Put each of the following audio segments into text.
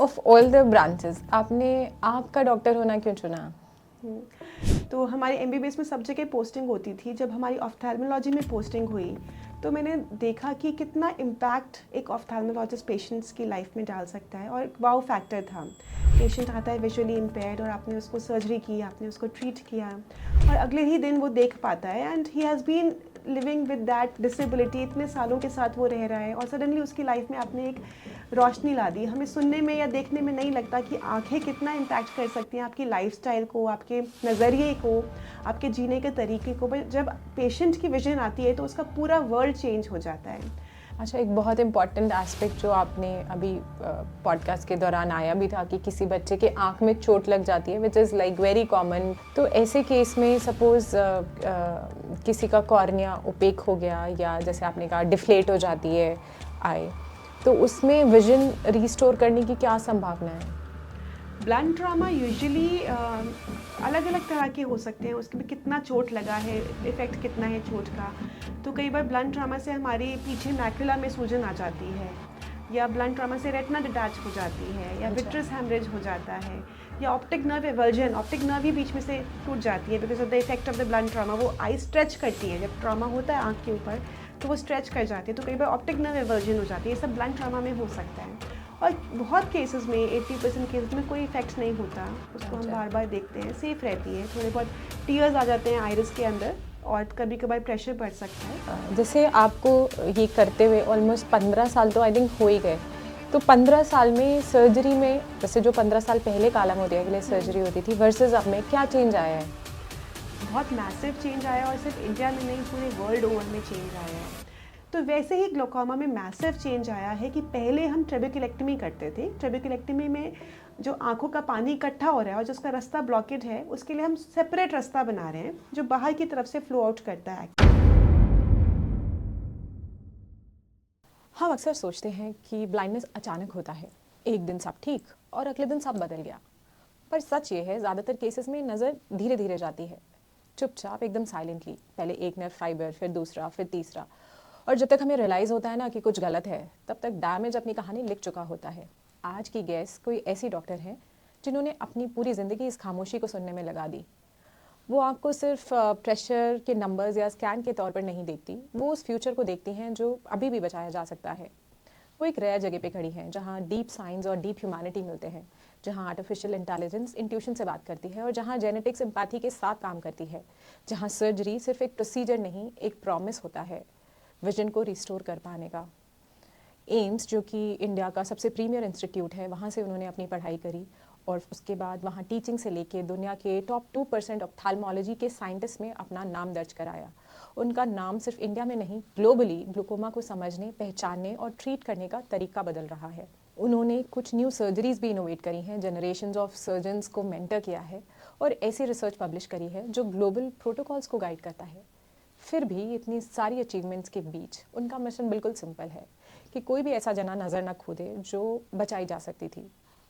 Of all the branches आपने आँख का डॉक्टर होना क्यों चुना? तो हमारी एमबीबीएस में सब जगह पोस्टिंग होती थी। जब हमारी ऑफ्थेल्मोलॉजी में पोस्टिंग हुई तो मैंने देखा कि कितना इम्पैक्ट एक ऑफ्थेल्मोलॉजिस्ट पेशेंट्स की लाइफ में डाल सकता है, और एक वाओ फैक्टर था। पेशेंट आता है विजुअली इम्पेयर्ड और आपने उसको सर्जरी की, आपने उसको ट्रीट किया और अगले ही दिन वो देख पाता है, and he has been living with that disability, इतने सालों के साथ वो रह रहा है और सडनली उसकी लाइफ में आपने एक रोशनी ला दी। हमें सुनने में या देखने में नहीं लगता कि आंखें कितना इम्पैक्ट कर सकती हैं आपकी लाइफस्टाइल को, आपके नज़रिए को, आपके जीने के तरीके को। बट जब पेशेंट की विजन आती है तो उसका पूरा वर्ल्ड चेंज हो जाता है। अच्छा, एक बहुत इम्पॉर्टेंट एस्पेक्ट जो आपने अभी पॉडकास्ट के दौरान आया भी था कि किसी बच्चे के आँख में चोट लग जाती है, which is like very common. तो ऐसे केस में सपोज़ किसी का कॉर्निया ओपेक हो गया या जैसे आपने कहा डिफ्लेट हो जाती है आई, तो उसमें विजन रिस्टोर करने की क्या संभावना है? ब्लंट ट्रॉमा यूजुअली अलग अलग तरह के हो सकते हैं, उसके भी कितना चोट लगा है, इफ़ेक्ट कितना है चोट का। तो कई बार ब्लंट ट्रॉमा से हमारी पीछे मैक्युला में सूजन आ जाती है, या ब्लंट ट्रॉमा से रेटिना डिटैच हो जाती है, या विट्रस हैमरेज हो जाता है, या optic nerve avulsion, optic nerve ही बीच में से टूट जाती है because of the effect of the blunt trauma. वो आई स्ट्रेच करती है, जब ट्रॉमा होता है आँख के ऊपर तो वो स्ट्रेच कर जाती है, तो कई बार ऑप्टिक नर्व एवर्जन हो जाती है। ये सब ब्लंट ट्रॉमा में हो सकता है और बहुत केसेस में 80% केसेस में कोई इफेक्ट नहीं होता, उसको हम बार बार देखते हैं, सेफ रहती है। थोड़े बहुत टीयर्स आ जाते हैं आइरिस के अंदर और कभी कभार प्रेशर बढ़ सकता है। जैसे आपको ये करते हुए ऑलमोस्ट 15 साल तो आई थिंक हो ही गए, तो 15 साल में सर्जरी में जैसे जो 15 साल पहले काला मोतिया के लिए सर्जरी होती थी वर्सेस अब में क्या चेंज आया है? बहुत मैसिव चेंज आया और सिर्फ इंडिया में नहीं पूरे वर्ल्ड ओवर में चेंज आया है। तो वैसे ही ग्लोकोमा में मैसिव चेंज आया है कि पहले हम ट्रेबेक्युलेक्टमी करते थे। ट्रेबेक्युलेक्टमी में जो आंखों का पानी इकट्ठा हो रहा है और जिसका रास्ता ब्लॉकेज है उसके लिए हम सेपरेट रास्ता बना रहे हैं जो बाहर की तरफ से फ्लो आउट करता है। हम अक्सर सोचते हैं कि ब्लाइंडनेस अचानक होता है, एक दिन सब ठीक और अगले दिन सब बदल गया। पर सच ये है ज़्यादातर केसेस में नज़र धीरे धीरे जाती है, चुपचाप एकदम साइलेंटली, पहले एक नर्व फाइबर, फिर दूसरा, फिर तीसरा, और जब तक हमें रियलाइज़ होता है ना कि कुछ गलत है तब तक डैमेज अपनी कहानी लिख चुका होता है। आज की गेस्ट कोई ऐसी डॉक्टर हैं जिन्होंने अपनी पूरी ज़िंदगी इस खामोशी को सुनने में लगा दी। वो आपको सिर्फ प्रेशर के नंबर्स या स्कैन के तौर पर नहीं देखती, वो उस फ्यूचर को देखती हैं जो अभी भी बचाया जा सकता है। वो एक रेयर जगह पे खड़ी हैं जहाँ डीप साइंस और डीप ह्यूमैनिटी मिलते हैं, जहाँ आर्टिफिशियल इंटेलिजेंस इंट्यूशन से बात करती है और जहाँ जेनेटिक्स एम्पैथी के साथ काम करती है, जहाँ सर्जरी सिर्फ एक प्रोसीजर नहीं एक प्रॉमिस होता है विजन को रिस्टोर कर पाने का। एम्स जो कि इंडिया का सबसे प्रीमियर इंस्टीट्यूट है, वहाँ से उन्होंने अपनी पढ़ाई करी और उसके बाद वहाँ टीचिंग से लेके दुनिया के टॉप 2% ऑप्थेल्मोलॉजी के साइंटिस्ट में अपना नाम दर्ज कराया। उनका नाम सिर्फ इंडिया में नहीं, ग्लोबली ग्लूकोमा को समझने, पहचानने और ट्रीट करने का तरीका बदल रहा है। उन्होंने कुछ न्यू सर्जरीज भी इनोवेट करी हैं, जनरेशंस ऑफ सर्जन्स को मेंटर किया है और ऐसी रिसर्च पब्लिश करी है जो ग्लोबल प्रोटोकॉल्स को गाइड करता है। फिर भी इतनी सारी अचीवमेंट्स के बीच उनका मिशन बिल्कुल सिंपल है कि कोई भी ऐसा जना नज़र न खो दे जो बचाई जा सकती थी।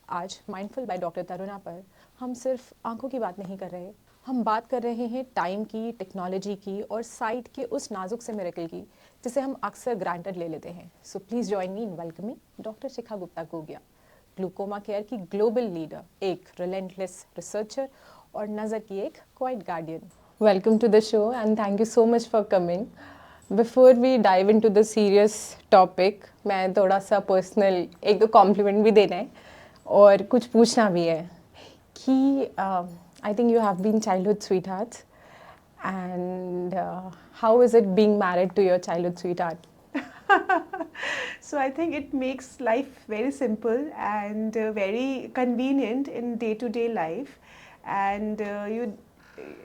आज माइंडफुल बाय डॉक्टर तरुणा पर हम सिर्फ आंखों की बात नहीं कर रहे, हम बात कर रहे हैं टाइम की, टेक्नोलॉजी की और साइट के उस नाजुक से मिरेकल की जिसे हम अक्सर ग्रांटेड ले लेते हैं। So please join me in welcoming doctor Shikha Gupta Gogia, glaucoma care की ग्लोबल लीडर, एक रिलेंटलेस रिसर्चर और नज़र की एक quite guardian. Welcome to the show and thank you so much for coming. Before we dive into the serious topic, मैं थोड़ा सा personal एक दो कॉम्प्लीमेंट भी देना है और कुछ पूछना भी है कि I think you have been childhood sweethearts and how is it being married to your childhood sweetheart? So I think it makes life very simple and very convenient in day-to-day life, and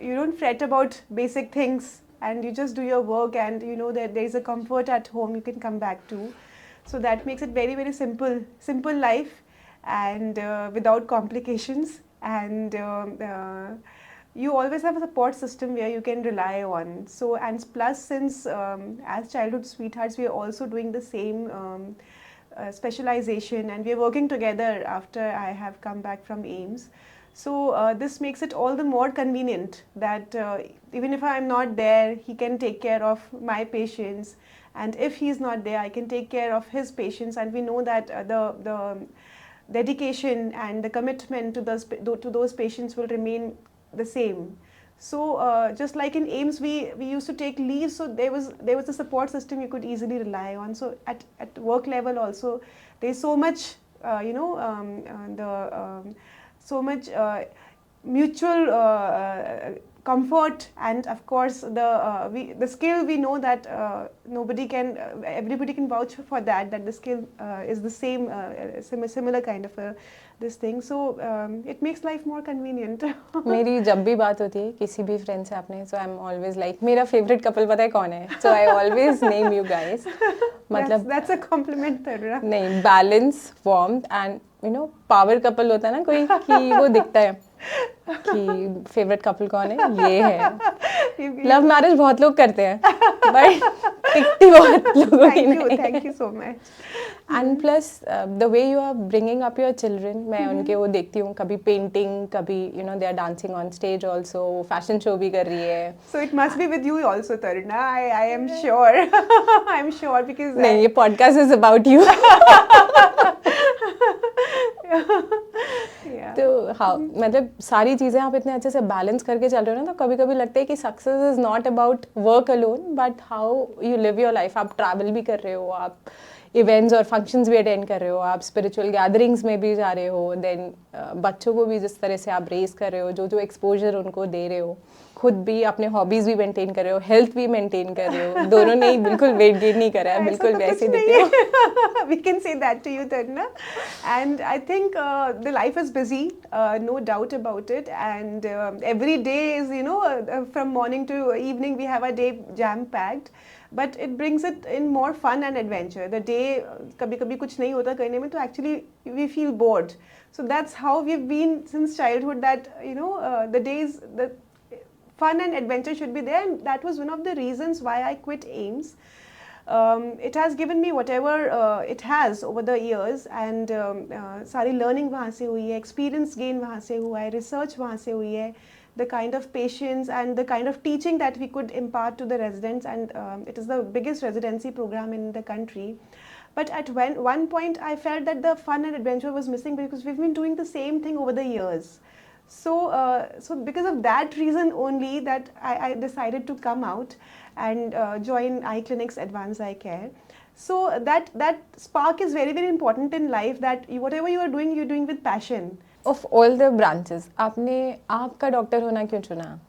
you don't fret about basic things, and you just do your work, and you know that there is a comfort at home you can come back to. So that makes it very very simple life, and without complications, and you always have a support system where you can rely on. So, and plus since as childhood sweethearts we are also doing the same specialization, and we are working together after I have come back from AIMS. So this makes it all the more convenient that even if I am not there, he can take care of my patients, and if he is not there, I can take care of his patients. And we know that dedication and the commitment to those patients will remain the same. So just like in AIMS, we used to take leave, so there was a support system you could easily rely on. So at work level also, there's so much so much mutual comfort, and of course the skill, we know that everybody can vouch for that the skill is the same, similar kind of this thing. So it makes life more convenient. मेरी जब भी बात होती है किसी भी friend से आपने, so I am always like, मेरा फेवरेट कपल पता है कौन है, so I always name you guys. मतलब that's a compliment, Taruna. नहीं, balance, warmth and you know power couple होता है ना कोई, कि वो दिखता है कि फेवरेट कपल कौन है, ये है. लव मैरिज बहुत लोग करते हैं बट टिकती बहुत लोगों की नहीं. Thank you so much. And plus the way you are bringing up your children, मैं उनके वो देखती हूँ, कभी पेंटिंग, कभी you know they are dancing on stage also, fashion show भी कर रही है. So it must be with you also, Taruna. I am sure. I'm sure because नहीं, ये podcast is about you. yeah. तो हाँ, मतलब सारी चीज़ें आप इतने अच्छे से बैलेंस करके चल रहे हो ना, तो कभी कभी लगता है कि success is not about work alone but how you live your life. आप ट्रैवल भी कर रहे हो, आप इवेंट्स और फंक्शंस भी अटेंड कर रहे हो, आप स्पिरिचुअल गैदरिंग्स में भी जा रहे हो, देन बच्चों को भी जिस तरह से आप रेस कर रहे हो, जो जो एक्सपोजर उनको दे रहे हो, खुद भी अपने हॉबीज भी मेंटेन कर रहे हो, हेल्थ भी मेंटेन कर रहे हो. दोनों ने ही बिल्कुल वेट गेन नहीं करा है, बिल्कुल वैसे दिखते हो. We can say that to you, Taruna. And I think the life is busy, no doubt about it. And every day is, from morning to evening, we have a day jam-packed. But it brings it in more fun and adventure. The day, कभी-कभी कुछ नहीं होता करने में, तो actually we feel bored. So that's how we've been since childhood. That the days, the fun and adventure should be there, and that was one of the reasons why I quit AIMS. It has given me whatever it has over the years, and सारी learning वहाँ से हुई है, experience gain वहाँ से हुआ है, research वहाँ से हुई है, the kind of patience and the kind of teaching that we could impart to the residents, and it is the biggest residency program in the country. But at one point I felt that the fun and adventure was missing because we've been doing the same thing over the years. So because of that reason only that I decided to come out and join iClinics Advanced Eye Care. So that spark is very, very important in life, that whatever you are doing, you're doing with passion. Of all the branches आपने आपका doctor होना क्यों चुना?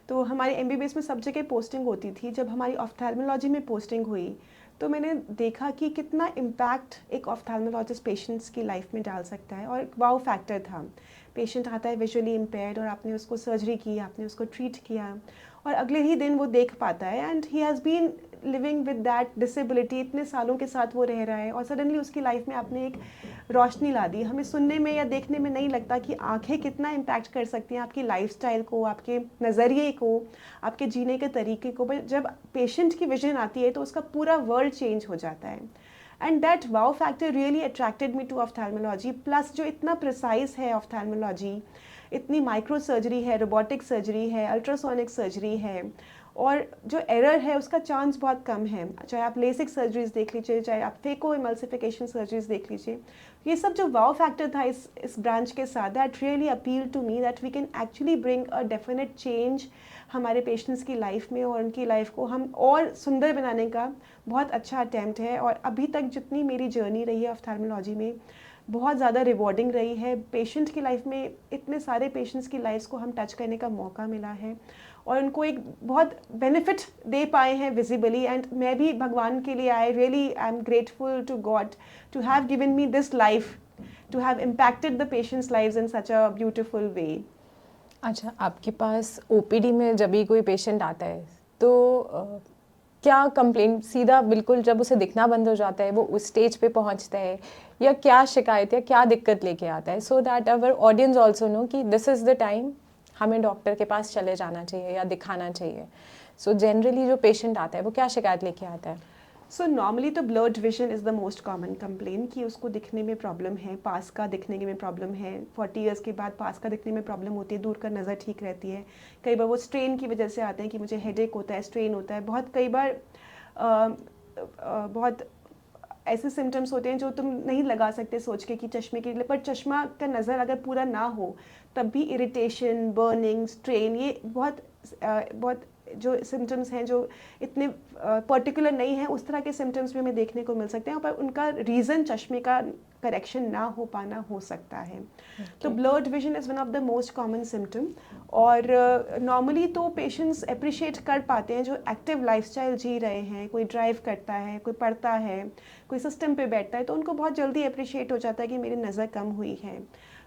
तो हमारी MBBS में सब जगह पोस्टिंग होती थी. जब हमारी ऑफ्थैल्मोलॉजी में पोस्टिंग हुई तो मैंने देखा कि कितना इम्पैक्ट एक ऑफ्थैल्मोलॉजिस्ट पेशेंट्स की लाइफ में डाल सकता है, और एक वाव फैक्टर था. पेशेंट आता है विजुअली इम्पेयर्ड, और आपने उसको सर्जरी की, आपने उसको ट्रीट किया, और अगले ही दिन वो देख पाता है, and he has been living with that disability. इतने सालों के साथ वो रह रहा है, और सडनली उसकी लाइफ में आपने एक रोशनी ला दी. हमें सुनने में या देखने में नहीं लगता कि आंखें कितना इम्पैक्ट कर सकती हैं आपकी लाइफस्टाइल को, आपके नज़रिए को, आपके जीने के तरीके को. पर जब पेशेंट की विजन आती है तो उसका पूरा वर्ल्ड चेंज हो जाता है. And that wow factor really attracted me to ophthalmology. Plus जो इतना प्रिसाइज है ऑफ्थैल्मोलॉजी, इतनी माइक्रो सर्जरी है, रोबोटिक सर्जरी है, अल्ट्रासोनिक सर्जरी है, और जो एरर है उसका चांस बहुत कम है. चाहे आप लेसिक सर्जरीज देख लीजिए, चाहे आप फेको इमल्सिफिकेशन सर्जरीज देख लीजिए. ये सब जो वाव फैक्टर था इस ब्रांच के साथ, that really appeal to me that we can actually bring a definite change हमारे पेशेंट्स की लाइफ में, और उनकी लाइफ को हम और सुंदर बनाने का बहुत अच्छा अटैम्प्ट है. और अभी तक जितनी मेरी जर्नी रही है ऑफ्थैल्मोलॉजी में, बहुत ज़्यादा रिवॉर्डिंग रही है. पेशेंट की लाइफ में इतने सारे पेशेंट्स की लाइफ्स को हम टच करने का मौका मिला है, और उनको एक बहुत बेनिफिट दे पाए हैं विजिबली. एंड मैं भी भगवान के लिए I am grateful to God to have given me this life, to have impacted the patients lives in such a beautiful way. अच्छा, आपके पास OPD में जब भी कोई पेशेंट आता है तो क्या कंप्लेंट सीधा बिल्कुल जब उसे दिखना बंद हो जाता है वो उस स्टेज पे पहुंचता है, या क्या शिकायत या क्या दिक्कत लेके आता है, so that our audience also know कि दिस इज़ द टाइम हमें डॉक्टर के पास चले जाना चाहिए या दिखाना चाहिए. सो जनरली जो पेशेंट आता है वो क्या शिकायत लेके आता है? सो नॉर्मली तो blurred vision is the most common complain, कि उसको दिखने में प्रॉब्लम है, पास का दिखने में प्रॉब्लम है. 40 इयर्स के बाद पास का दिखने में प्रॉब्लम होती है, दूर का नज़र ठीक रहती है. कई बार वो स्ट्रेन की वजह से आते हैं कि मुझे हेडेक होता है, स्ट्रेन होता है. बहुत कई बार बहुत ऐसे सिम्टम्स होते हैं जो तुम नहीं लगा सकते सोच के कि चश्मे के लिए, पर चश्मा का नज़र अगर पूरा ना हो तब भी इरिटेशन, बर्निंग, स्ट्रेन, ये बहुत जो सिम्टम्स हैं जो इतने पर्टिकुलर नहीं हैं, उस तरह के सिम्टम्स भी हमें देखने को मिल सकते हैं, पर उनका रीज़न चश्मे का करेक्शन ना हो पाना हो सकता है। तो blurred vision is one of the most common symptom. और नॉर्मली तो पेशेंट्स अप्रिशिएट कर पाते हैं जो एक्टिव लाइफस्टाइल जी रहे हैं, कोई ड्राइव करता है, कोई पढ़ता है, कोई सिस्टम पे बैठता है, तो उनको बहुत जल्दी अप्रिशिएट हो जाता है कि मेरी नज़र कम हुई है।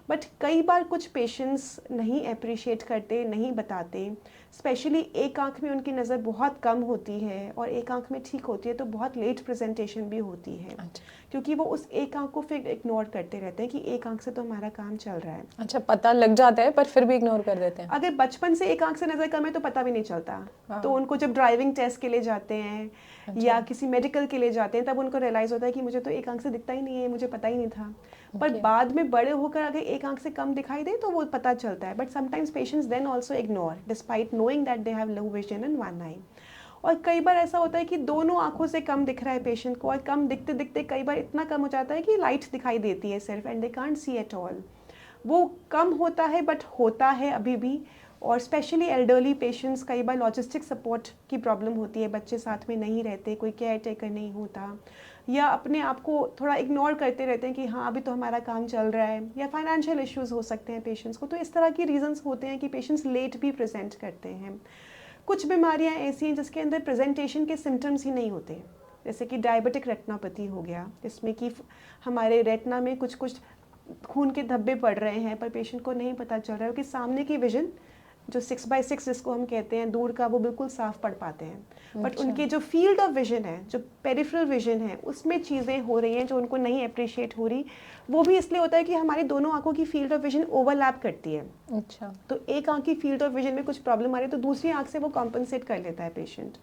बट कई बार कुछ पेशेंट्स नहीं अप्रिशिएट करते, नहीं बताते, स्पेशली एक आंख में उनकी नज़र बहुत कम होती है और एक आंख में ठीक होती है, तो बहुत लेट प्रेजेंटेशन भी होती है। अच्छा। क्योंकि वो उस एक आंख को फिर इग्नोर करते रहते हैं कि एक आंख से तो हमारा काम चल रहा है। अच्छा, पता लग जाता है पर फिर भी इग्नोर कर देते हैं। अगर बचपन से एक आंख से नज़र कम है तो पता भी नहीं चलता। हाँ। तो उनको जब ड्राइविंग टेस्ट के लिए जाते हैं या किसी मेडिकल के लिए जाते हैं, तब उनको रियलाइज़ होता है कि मुझे तो एक आंख से दिखता ही नहीं है, मुझे पता ही नहीं था। पर बाद में बड़े होकर अगर एक आंख से कम दिखाई दे तो वो पता चलता है। But sometimes patients then also ignore despite knowing that they have low vision in one eye. और कई बार ऐसा होता है कि दोनों आंखों से कम दिख रहा है पेशेंट को, और कम दिखते दिखते कई बार इतना कम हो जाता है कि लाइट दिखाई देती है सिर्फ, and they can't see at all. वो कम होता है बट होता है अभी भी। और स्पेशली एल्डरली पेशेंट्स, कई बार लॉजिस्टिक सपोर्ट की प्रॉब्लम होती है, बच्चे साथ में नहीं रहते, कोई केयर टेकर नहीं होता, या अपने आप को थोड़ा इग्नोर करते रहते हैं कि हाँ अभी तो हमारा काम चल रहा है, या फाइनेंशियल इश्यूज हो सकते हैं पेशेंट्स को। तो इस तरह की रीजंस होते हैं कि पेशेंट्स लेट भी प्रेजेंट करते हैं। कुछ बीमारियां ऐसी हैं जिसके अंदर प्रेजेंटेशन के सिम्टम्स ही नहीं होते, जैसे कि डायबिटिक रेटिनोपैथी हो गया, जिसमें कि हमारे रेटिना में कुछ कुछ खून के धब्बे पड़ रहे हैं, पर पेशेंट को नहीं पता चल रहा है कि सामने की विजन जो 6/6 जिसको हम कहते हैं दूर का, वो बिल्कुल साफ पढ़ पाते हैं। बट उनके जो फील्ड ऑफ विजन है, जो पेरिफेरल विजन है, उसमें चीज़ें हो रही हैं जो उनको नहीं अप्रिशिएट हो रही। वो भी इसलिए होता है कि हमारी दोनों आंखों की फील्ड ऑफ विजन ओवरलैप करती है। अच्छा। तो एक आंख की फील्ड ऑफ विजन में कुछ प्रॉब्लम आ रही है तो दूसरी आंख से वो कॉम्पनसेट कर लेता है पेशेंट।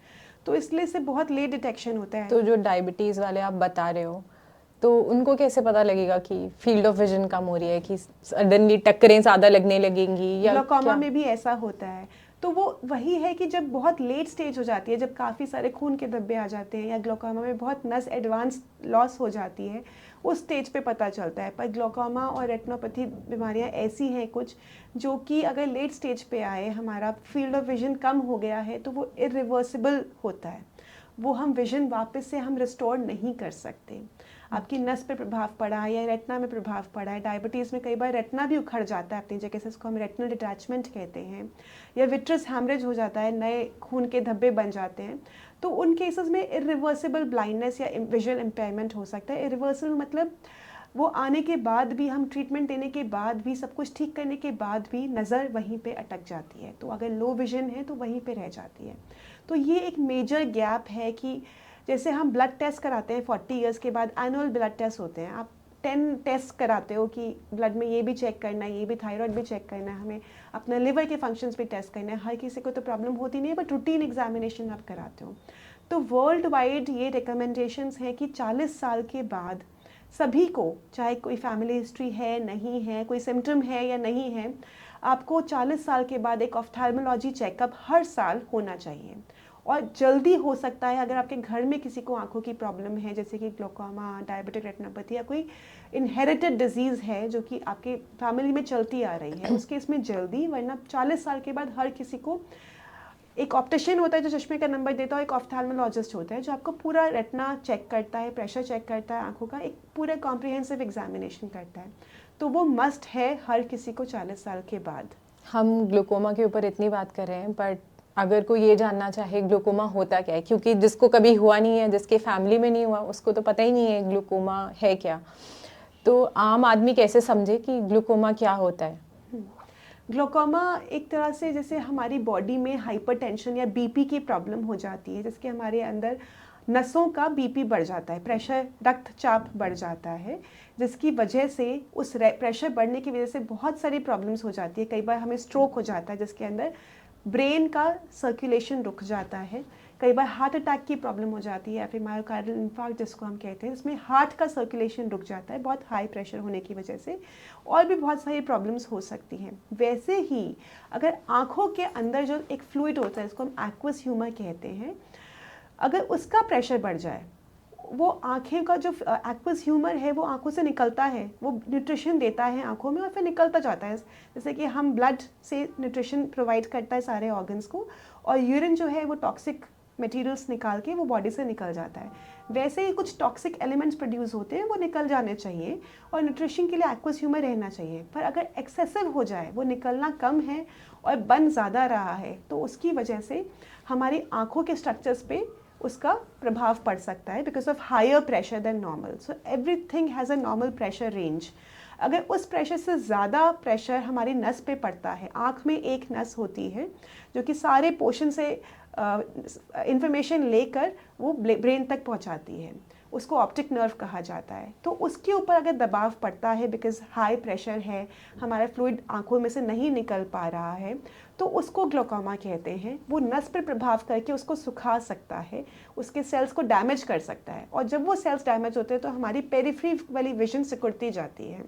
तो इसलिए से बहुत लेट डिटेक्शन होता है। तो जो डायबिटीज़ वाले आप बता रहे हो, तो उनको कैसे पता लगेगा कि फील्ड ऑफ विजन कम हो रही है, कि सडनली टक्करें ज़्यादा लगने लगेंगी, या ग्लोकोमा में भी ऐसा होता है। तो वो वही है कि जब बहुत लेट स्टेज हो जाती है, जब काफ़ी सारे खून के धब्बे आ जाते हैं, या ग्लोकोमा में बहुत नस एडवांस लॉस हो जाती है, उस स्टेज पे पता चलता है। पर ग्लोकोमा और रेटिनोपैथी बीमारियां ऐसी हैं कुछ जो कि अगर लेट स्टेज पे आए, हमारा फील्ड ऑफ विजन कम हो गया है, तो वो इरिवर्सिबल होता है। वो हम विजन वापस से हम रिस्टोर नहीं कर सकते। आपकी नस पे प्रभाव पड़ा है या रेटिना में प्रभाव पड़ा है। डायबिटीज़ में कई बार रेटिना भी उखड़ जाता है अपनी जगह से, इसको हम रेटिनल डिटैचमेंट कहते हैं, या विट्रस हैमरेज हो जाता है, नए खून के धब्बे बन जाते हैं। तो उन केसेस में इरिवर्सिबल ब्लाइंडनेस या विजुअल इम्पेयरमेंट हो सकता है। इरिवर्सिबल मतलब वो आने के बाद भी, हम ट्रीटमेंट देने के बाद भी, सब कुछ ठीक करने के बाद भी नज़र वहीं पे अटक जाती है। तो अगर लो विजन है तो वहीं पे रह जाती है। तो ये एक मेजर गैप है कि जैसे हम ब्लड टेस्ट कराते हैं 40 इयर्स के बाद, एनुअल ब्लड टेस्ट होते हैं, आप 10 टेस्ट कराते हो कि ब्लड में ये भी चेक करना है, ये भी थायराइड भी चेक करना है, हमें अपना लिवर के फंक्शंस भी टेस्ट करना है। हर किसी को तो प्रॉब्लम होती नहीं है, बट रूटीन एग्जामिनेशन आप कराते हो। तो वर्ल्ड वाइड ये रिकमेंडेशंस हैं कि 40 साल के बाद सभी को, चाहे कोई फैमिली हिस्ट्री है नहीं है, कोई सिम्टम है या नहीं है, आपको 40 साल के बाद एक ऑफ्थेल्मोलॉजी चेकअप हर साल होना चाहिए। और जल्दी हो सकता है अगर आपके घर में किसी को आंखों की प्रॉब्लम है, जैसे कि ग्लोकोमा, डायबिटिक रेटिनोपैथी, या कोई इनहेरिटेड डिजीज़ है जो कि आपके फैमिली में चलती आ रही है, उस केस में जल्दी। वरना 40 साल के बाद हर किसी को, एक ऑप्टिशियन होता है जो चश्मे का नंबर देता है, एक ऑफ्थेल्मोलॉजिस्ट होता है जो आपको पूरा रेटिना चेक करता है, प्रेशर चेक करता है आंखों का, एक पूरा कॉम्प्रिहेंसिव एग्जामिनेशन करता है। तो वो मस्ट है हर किसी को 40 साल के बाद। हम ग्लूकोमा के ऊपर इतनी बात कर रहे हैं, बट अगर कोई ये जानना चाहे ग्लूकोमा होता क्या है, क्योंकि जिसको कभी हुआ नहीं है, जिसके फैमिली में नहीं हुआ, उसको तो पता ही नहीं है ग्लूकोमा है क्या। तो आम आदमी कैसे समझे कि ग्लूकोमा क्या होता है? ग्लोकोमा एक तरह से जैसे हमारी बॉडी में हाइपरटेंशन या बीपी की प्रॉब्लम हो जाती है, जिसके हमारे अंदर नसों का बीपी बढ़ जाता है, प्रेशर, रक्तचाप बढ़ जाता है, जिसकी वजह से उस प्रेशर बढ़ने की वजह से बहुत सारी प्रॉब्लम्स हो जाती है। कई बार हमें स्ट्रोक हो जाता है, जिसके अंदर ब्रेन का सर्कुलेशन रुक जाता है। कई बार हार्ट अटैक की प्रॉब्लम हो जाती है, या फिर मायोकार्डियल इन्फार्क्ट जिसको हम कहते हैं, इसमें हार्ट का सर्कुलेशन रुक जाता है बहुत हाई प्रेशर होने की वजह से। और भी बहुत सारी प्रॉब्लम्स हो सकती हैं। वैसे ही अगर आँखों के अंदर जो एक फ्लूइड होता है, इसको हम एक्वस ह्यूमर कहते हैं, अगर उसका प्रेशर बढ़ जाए, वो आँखें का जो एक्वस ह्यूमर है वो आँखों से निकलता है, वो न्यूट्रिशन देता है आँखों में और फिर निकलता जाता है। जैसे कि हम ब्लड से न्यूट्रिशन प्रोवाइड करता है सारे ऑर्गन्स को, और यूरिन जो है वो टॉक्सिक मटेरियल्स निकाल के वो बॉडी से निकल जाता है। वैसे ही कुछ टॉक्सिक एलिमेंट्स प्रोड्यूस होते हैं, वो निकल जाने चाहिए और न्यूट्रिशन के लिए एक्वस ह्यूमर रहना चाहिए। पर अगर एक्सेसिव हो जाए, वो निकलना कम है और बन ज़्यादा रहा है, तो उसकी वजह से हमारी आँखों के स्ट्रक्चर्स पे उसका प्रभाव पड़ सकता है, because of higher pressure than normal. So everything has a normal pressure range. अगर उस प्रेशर से ज़्यादा प्रेशर हमारी नस पे पड़ता है, आँख में एक नस होती है जो कि सारे पोर्शन से इंफॉर्मेशन लेकर वो ब्रेन तक पहुंचाती है, उसको ऑप्टिक नर्व कहा जाता है। तो उसके ऊपर अगर दबाव पड़ता है, बिकॉज हाई प्रेशर है, हमारा फ्लूइड आंखों में से नहीं निकल पा रहा है, तो उसको ग्लोकोमा कहते हैं। वो नस पर प्रभाव करके उसको सुखा सकता है, उसके सेल्स को डैमेज कर सकता है, और जब वो सेल्स डैमेज होते हैं तो हमारी पेरिफेरी वाली विजन सिकुड़ती जाती है।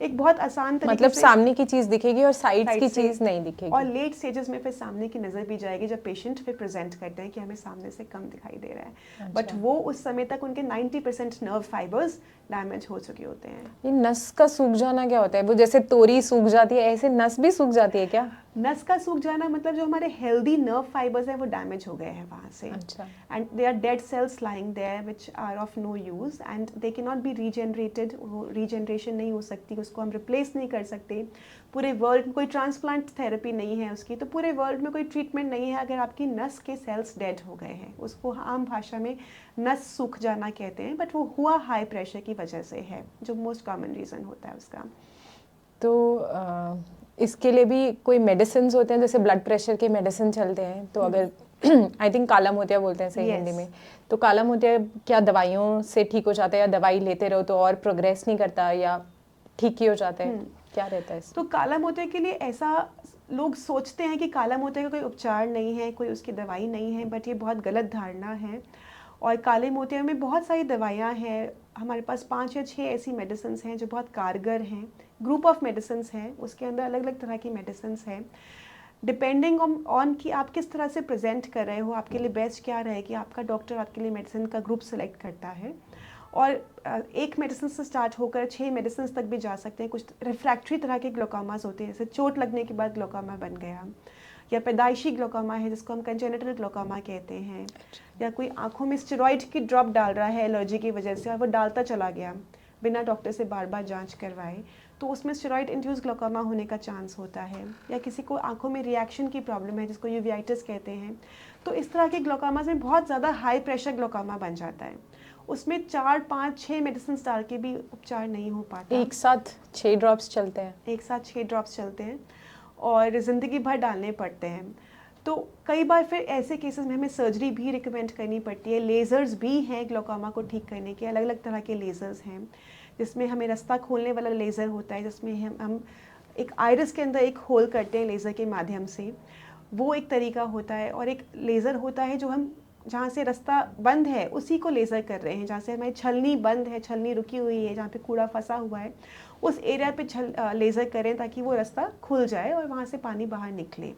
एक बहुत आसान तरीके मतलब से सामने की चीज दिखेगी और साइड्स साइड की से, चीज नहीं दिखेगी। और लेट स्टेजेस में फिर सामने की नज़र भी जाएगी जब पेशेंट फिर प्रेजेंट करते हैं कि हमें सामने से कम दिखाई दे रहा है। बट अच्छा। वो उस समय तक उनके 90% नर्व फाइबर्स डैमेज हो चुके होते हैं। ये नस का सूख जाना क्या होता है? वो जैसे तोरी सूख जाती है, ऐसे नस भी सूख जाती है क्या? नस का सूख जाना मतलब जो हमारे हेल्दी नर्व फाइबर्स हैं वो डैमेज हो गए हैं वहाँ से, अच्छा। And they are dead cells lying there which are of no use and they can not be regenerated. वो रीजनरेशन नहीं हो सकती, उसको हम रिप्लेस नहीं कर सकते। पूरे वर्ल्ड में कोई ट्रांसप्लांट थेरेपी नहीं है उसकी, तो पूरे वर्ल्ड में कोई ट्रीटमेंट नहीं है अगर आपकी नस के सेल्स डेड हो गए हैं। उसको आम भाषा में नस सूख जाना कहते हैं, बट वो हुआ हाई प्रेशर की वजह से है, जो मोस्ट कॉमन रीज़न होता है उसका। तो इसके लिए भी कोई मेडिसिन होते हैं, जैसे ब्लड प्रेशर के मेडिसिन चलते हैं, तो अगर आई थिंक काला मोतिया बोलते हैं सही Yes. हिंदी में, तो काला मोतिया क्या दवाइयों से ठीक हो जाता है, या दवाई लेते रहो तो और प्रोग्रेस नहीं करता, या ठीक ही हो जाता है? क्या रहता है इसमें? तो काला मोतिया के लिए ऐसा लोग सोचते हैं कि काला मोतिया का कोई उपचार नहीं है, कोई उसकी दवाई नहीं है, बट ये बहुत गलत धारणा है। और काले मोतिया में बहुत सारी दवाइयाँ हैं, हमारे पास 5 या 6 ऐसी मेडिसिन हैं जो बहुत कारगर हैं। ग्रुप ऑफ मेडिसिन हैं, उसके अंदर अलग अलग तरह की मेडिसिन हैं। डिपेंडिंग ऑन कि आप किस तरह से प्रेजेंट कर रहे हो, आपके लिए बेस्ट क्या रहेगी, आपका डॉक्टर आपके लिए मेडिसिन का ग्रुप सेलेक्ट करता है। और एक मेडिसिन से स्टार्ट होकर 6 मेडिसिन तक भी जा सकते हैं। कुछ रिफ्रैक्टरी तरह के ग्लोकोमास होते हैं, जैसे चोट लगने के बाद ग्लोकोमा बन गया, या पैदाइशी ग्लोकोमा है जिसको हम कंजेनिटल ग्लोकोमा कहते हैं, या कोई आंखों में स्टेरॉइड की ड्रॉप डाल रहा है एलर्जी की वजह से और वो डालता चला गया बिना डॉक्टर से बार बार जांच करवाए, तो उसमें स्टेरॉइड इंड्यूस ग्लोकोमा होने का चांस होता है। या किसी को आंखों में रिएक्शन की प्रॉब्लम है जिसको यूवियाइटिस कहते हैं, तो इस तरह के ग्लोकोमास में बहुत ज़्यादा हाई प्रेशर ग्लोकोमा बन जाता है। उसमें 4, 5, 6 मेडिसिन डाल के भी उपचार नहीं हो पाता। एक साथ 6 ड्रॉप्स चलते हैं? एक साथ 6 ड्रॉप्स चलते हैं और ज़िंदगी भर डालने पड़ते हैं। तो कई बार फिर ऐसे केसेस में हमें सर्जरी भी रिकमेंड करनी पड़ती है। लेज़र्स भी हैं ग्लोकोमा को ठीक करने के, अलग अलग तरह के लेज़र्स हैं, जिसमें हमें रास्ता खोलने वाला लेज़र होता है, जिसमें हम एक आइरिस के अंदर एक होल करते हैं लेज़र के माध्यम से, वो एक तरीका होता है। और एक लेज़र होता है जो हम जहाँ से रास्ता बंद है उसी को लेज़र कर रहे हैं, जहाँ से हमारी छलनी बंद है, छलनी रुकी हुई है, जहाँ पे कूड़ा फंसा हुआ है, उस एरिया पे लेज़र करें ताकि वो रास्ता खुल जाए और वहाँ से पानी बाहर निकले।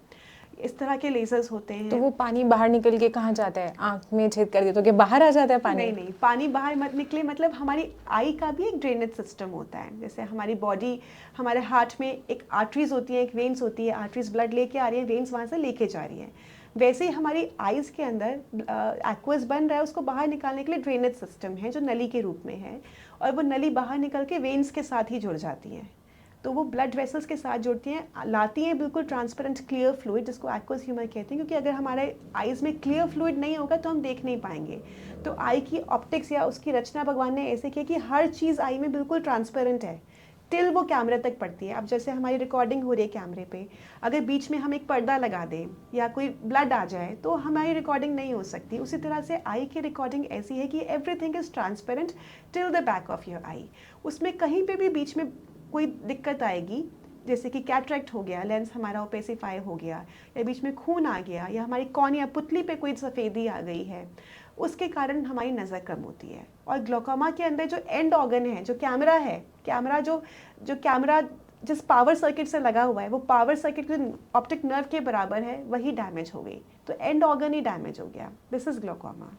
इस तरह के लेज़र्स होते हैं। तो वो पानी बाहर निकल के कहाँ जाता है? आँख में छेद कर दिया तो क्या बाहर आ जाता है पानी? नहीं नहीं, पानी बाहर मत निकले, मतलब हमारी आई का भी एक ड्रेनेज सिस्टम होता है। जैसे हमारी बॉडी, हमारे हार्ट में एक आर्टरीज होती है, एक वेन्स होती है, आर्टरीज ब्लड लेके आ रही है, वेन्स वहाँ से लेके जा रही है। वैसे ही हमारी आइज़ के अंदर एक्वस बन रहा है, उसको बाहर निकालने के लिए ड्रेनेज सिस्टम है जो नली के रूप में है, और वो नली बाहर निकल के वेन्स के साथ ही जुड़ जाती है। तो वो ब्लड वेसल्स के साथ जुड़ती हैं, लाती हैं बिल्कुल ट्रांसपेरेंट क्लियर फ्लूइड, जिसको एक्वस ह्यूमर कहते हैं। क्योंकि अगर हमारे आइज़ में क्लियर फ्लूइड नहीं होगा तो हम देख नहीं पाएंगे। तो आई की ऑप्टिक्स या उसकी रचना भगवान ने ऐसे की कि हर चीज़ आई में बिल्कुल ट्रांसपेरेंट है, टिल वो कैमरे तक पड़ती है। अब जैसे हमारी रिकॉर्डिंग हो रही है कैमरे पे, अगर बीच में हम एक पर्दा लगा दें या कोई ब्लड आ जाए तो हमारी रिकॉर्डिंग नहीं हो सकती। उसी तरह से आई की रिकॉर्डिंग ऐसी है कि everything is transparent till the back of your eye. उसमें कहीं पे भी बीच में कोई दिक्कत आएगी, जैसे कि कैटरेक्ट हो गया, लेंस हमारा ओपेसिफाई हो गया, या बीच में खून आ गया, या हमारी कॉर्निया पुतली पे कोई सफ़ेदी आ गई है, उसके कारण हमारी नज़र कम होती है। और ग्लोकोमा के अंदर जो एंड ऑर्गन है, जो कैमरा है, कैमरा जो कैमरा जिस पावर सर्किट से लगा हुआ है, वो पावर सर्किट जो ऑप्टिक नर्व के बराबर है, वही डैमेज हो गई, तो एंड ऑर्गन ही डैमेज हो गया। This is glaucoma.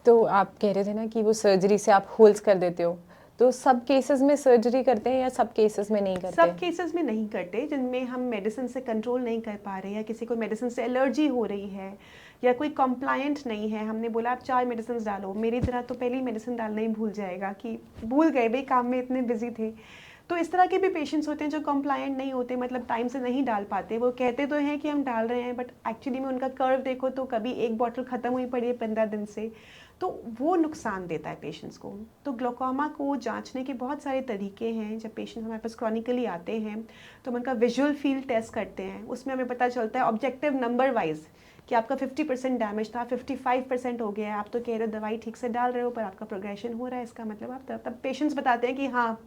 तो आप कह रहे थे ना कि वो सर्जरी से आप होल्स कर देते हो, तो सब केसेस में सर्जरी करते हैं या सब केसेस में नहीं करते? सब केसेस में नहीं करते, जिनमें हम मेडिसिन से कंट्रोल नहीं कर पा रहे, या किसी को मेडिसिन से एलर्जी हो रही है, या कोई कंप्लायंट नहीं है। हमने बोला आप 4 मेडिसिन डालो, मेरी तरह तो पहली मेडिसिन डालना ही भूल जाएगा कि भूल गए भाई, काम में इतने बिजी थे। तो इस तरह के भी पेशेंट्स होते हैं जो कंप्लायंट नहीं होते, मतलब टाइम से नहीं डाल पाते। वो कहते तो हैं कि हम डाल रहे हैं, बट एक्चुअली में उनका कर्व देखो तो कभी एक बॉटल ख़त्म हुई पड़ी है 15 दिन से, तो वो नुकसान देता है पेशेंट्स को। तो ग्लोकोमा को जांचने के बहुत सारे तरीके हैं। जब पेशेंट हमारे पास क्रॉनिकली आते हैं तो हम उनका विजुअल फील्ड टेस्ट करते हैं। उसमें हमें पता चलता है ऑब्जेक्टिव नंबर वाइज कि आपका 50% डैमेज था, 55% हो गया है, आप तो कह रहे हो दवाई ठीक से डाल रहे हो पर आपका प्रोग्रेशन हो रहा है, इसका मतलब आप तब पेशेंट्स बताते हैं कि हाँ